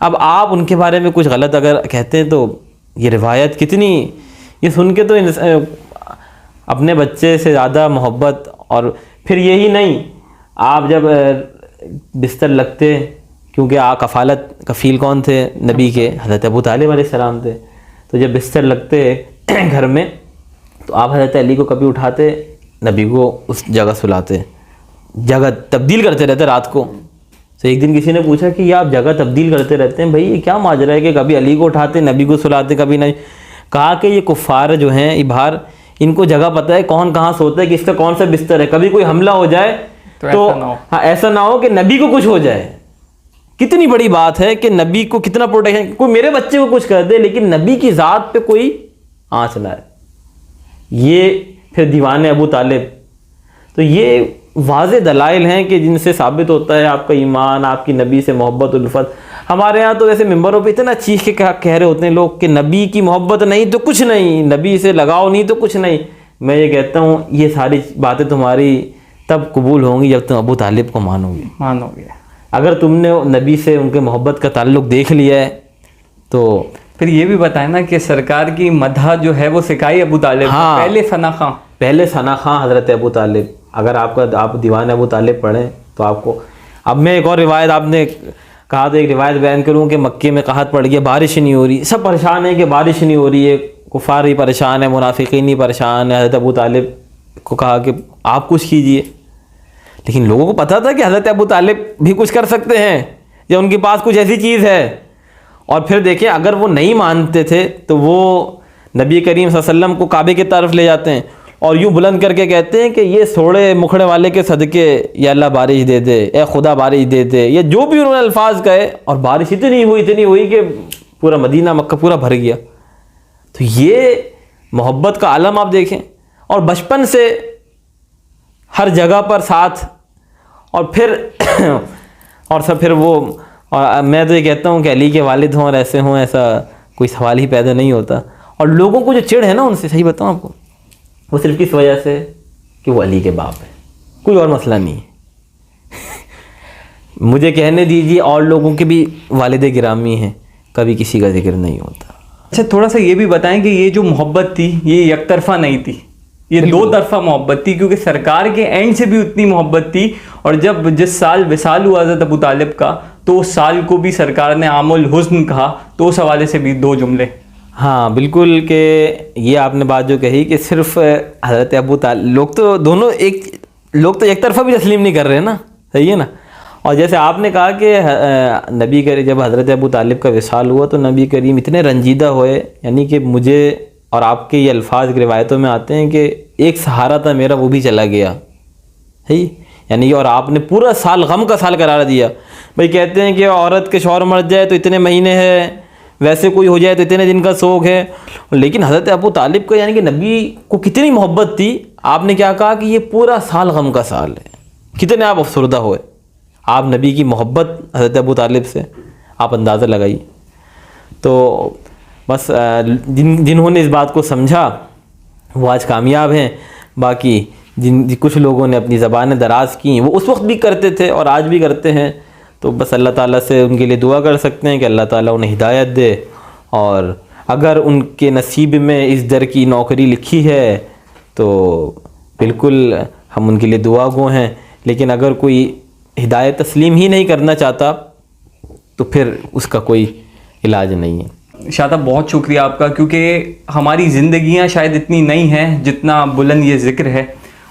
اب آپ ان کے بارے میں کچھ غلط اگر کہتے ہیں تو یہ روایت کتنی، یہ سن کے تو اپنے بچے سے زیادہ محبت. اور پھر یہی نہیں، آپ جب بستر لگتے، کیونکہ کفیل کون تھے نبی کے؟ حضرت ابو طالب علیہ السلام تھے. تو جب بستر لگتے گھر میں تو آپ حضرت علی کو کبھی اٹھاتے، نبی کو اس جگہ سلاتے، جگہ تبدیل کرتے رہتے رات کو. تو ایک دن کسی نے پوچھا کہ یہ آپ جگہ تبدیل کرتے رہتے ہیں بھائی، یہ کیا ماجرا ہے کہ کبھی علی کو اٹھاتے، نبی کو سلاتے، کبھی نہیں؟ کہا کہ یہ کفار جو ہیں یہ باہر، ان کو جگہ پتہ ہے کون کہاں سوتا ہے، کس کا کون سا بستر ہے. کبھی کوئی حملہ ہو جائے تو ایسا نہ ہو کہ نبی کو کچھ ہو جائے. کتنی بڑی بات ہے کہ نبی کو کتنا پروٹیکشن. کوئی میرے بچے کو کچھ کر دے لیکن نبی کی ذات پہ کوئی آنچ نہ آئے. یہ پھر دیوان ابو طالب. تو یہ واضح دلائل ہیں کہ جن سے ثابت ہوتا ہے آپ کا ایمان، آپ کی نبی سے محبت الفت. ہمارے ہاں تو ویسے ممبروں پہ اتنا چیخ کے کہہ رہے ہوتے ہیں لوگ کہ نبی کی محبت نہیں تو کچھ نہیں، نبی سے لگاؤ نہیں تو کچھ نہیں. میں یہ کہتا ہوں یہ ساری باتیں تمہاری تب قبول ہوں گی جب تم ابو طالب کو مانو گے. اگر تم نے نبی سے ان کے محبت کا تعلق دیکھ لیا ہے تو پھر یہ بھی بتائیں نا کہ سرکار کی مدح جو ہے وہ سکھائی ابو طالب. ہاں، پہلے ثنا خاں حضرت ابو طالب. اگر آپ دیوان ابو طالب پڑھیں تو آپ کو، اب میں ایک اور روایت آپ نے کہا تو ایک روایت بیان کروں کہ مکے میں قحط پڑ گیا، بارش نہیں ہو رہی، سب پریشان ہیں کہ بارش نہیں ہو رہی ہے، کفار ہی پریشان ہے، منافقین ہی پریشان ہے. حضرت ابو طالب کو کہا کہ آپ کچھ کیجئے. لیکن لوگوں کو پتہ تھا کہ حضرت ابو طالب بھی کچھ کر سکتے ہیں یا ان کے پاس کچھ ایسی چیز ہے. اور پھر دیکھیں اگر وہ نہیں مانتے تھے تو وہ نبی کریم صلی اللہ علیہ وسلم کو کعبے کی طرف لے جاتے ہیں اور یوں بلند کر کے کہتے ہیں کہ یہ سوڑے مکھڑے والے کے صدقے یا اللہ بارش دے دے، اے خدا بارش دے دے، یا جو بھی انہوں نے الفاظ کہے. اور بارش اتنی ہوئی کہ پورا مدینہ مکہ پورا بھر گیا. تو یہ محبت کا عالم آپ دیکھیں. اور بچپن سے ہر جگہ پر ساتھ. اور پھر اور سب پھر وہ، اور میں تو یہ کہتا ہوں کہ علی کے والد ہوں اور ایسے ہوں، ایسا کوئی سوال ہی پیدا نہیں ہوتا. اور لوگوں کو جو چڑ ہے نا ان سے، صحیح بتاؤں آپ کو، وہ صرف کس وجہ سے کہ وہ علی کے باپ ہیں، کوئی اور مسئلہ نہیں ہے. مجھے کہنے دیجیے اور لوگوں کے بھی والد گرامی ہیں، کبھی کسی کا ذکر نہیں ہوتا. اچھا تھوڑا سا یہ بھی بتائیں کہ یہ جو محبت تھی یہ یک طرفہ نہیں تھی، یہ دو طرفہ محبت تھی، کیونکہ سرکار کے اینڈ سے بھی اتنی محبت تھی. اور جب جس سال وصال ہوا حضرت ابو طالب کا تو اس سال کو بھی سرکار نے عام الحزن کہا. تو اس حوالے سے بھی دو جملے. ہاں بالکل، کہ یہ آپ نے بات جو کہی کہ صرف حضرت ابو طالب، لوگ تو دونوں ایک طرفہ بھی تسلیم نہیں کر رہے نا، صحیح ہے نا. اور جیسے آپ نے کہا کہ نبی کریم جب حضرت ابو طالب کا وصال ہوا تو نبی کریم اتنے رنجیدہ ہوئے، یعنی کہ مجھے اور آپ کے یہ الفاظ روایتوں میں آتے ہیں کہ ایک سہارا تھا میرا وہ بھی چلا گیا ہے، یعنی اور آپ نے پورا سال غم کا سال قرار دیا. بھائی کہتے ہیں کہ عورت کے شوہر مر جائے تو اتنے مہینے ہے، ویسے کوئی ہو جائے تو اتنے دن کا سوگ ہے، لیکن حضرت ابو طالب کا یعنی کہ نبی کو کتنی محبت تھی، آپ نے کیا کہا کہ یہ پورا سال غم کا سال ہے. کتنے آپ افسردہ ہوئے، آپ نبی کی محبت حضرت ابو طالب سے آپ اندازہ لگائیے. تو بس جنہوں نے اس بات کو سمجھا وہ آج کامیاب ہیں، باقی کچھ لوگوں نے اپنی زبانیں دراز کی، وہ اس وقت بھی کرتے تھے اور آج بھی کرتے ہیں. تو بس اللہ تعالیٰ سے ان کے لیے دعا کر سکتے ہیں کہ اللہ تعالیٰ انہیں ہدایت دے، اور اگر ان کے نصیب میں اس در کی نوکری لکھی ہے تو بالکل ہم ان کے لیے دعا گو ہیں، لیکن اگر کوئی ہدایت تسلیم ہی نہیں کرنا چاہتا تو پھر اس کا کوئی علاج نہیں ہے. شاہ صاحب بہت شکریہ آپ کا، کیونکہ ہماری زندگیاں شاید اتنی نہیں ہیں جتنا بلند یہ ذکر ہے،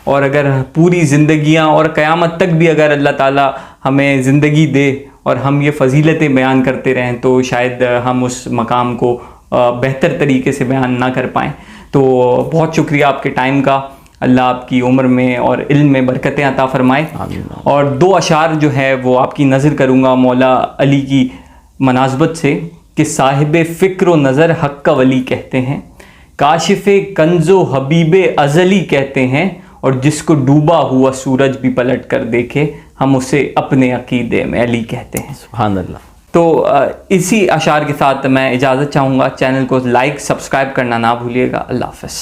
اور اگر پوری زندگیاں اور قیامت تک بھی اگر اللہ تعالیٰ ہمیں زندگی دے اور ہم یہ فضیلتیں بیان کرتے رہیں تو شاید ہم اس مقام کو بہتر طریقے سے بیان نہ کر پائیں. تو بہت شکریہ آپ کے ٹائم کا، اللہ آپ کی عمر میں اور علم میں برکتیں عطا فرمائے. اور 2 اشعار جو ہے وہ آپ کی نظر کروں گا مولا علی کی مناسبت سے کہ صاحب فکر و نظر حق کا ولی کہتے ہیں، کاشف کنز و حبیب ازلی کہتے ہیں، اور جس کو ڈوبا ہوا سورج بھی پلٹ کر دیکھے ہم اسے اپنے عقیدے میں علی کہتے ہیں. سبحان اللہ. تو اسی اشعار کے ساتھ میں اجازت چاہوں گا. چینل کو لائک سبسکرائب کرنا نہ بھولیے گا. اللہ حافظ.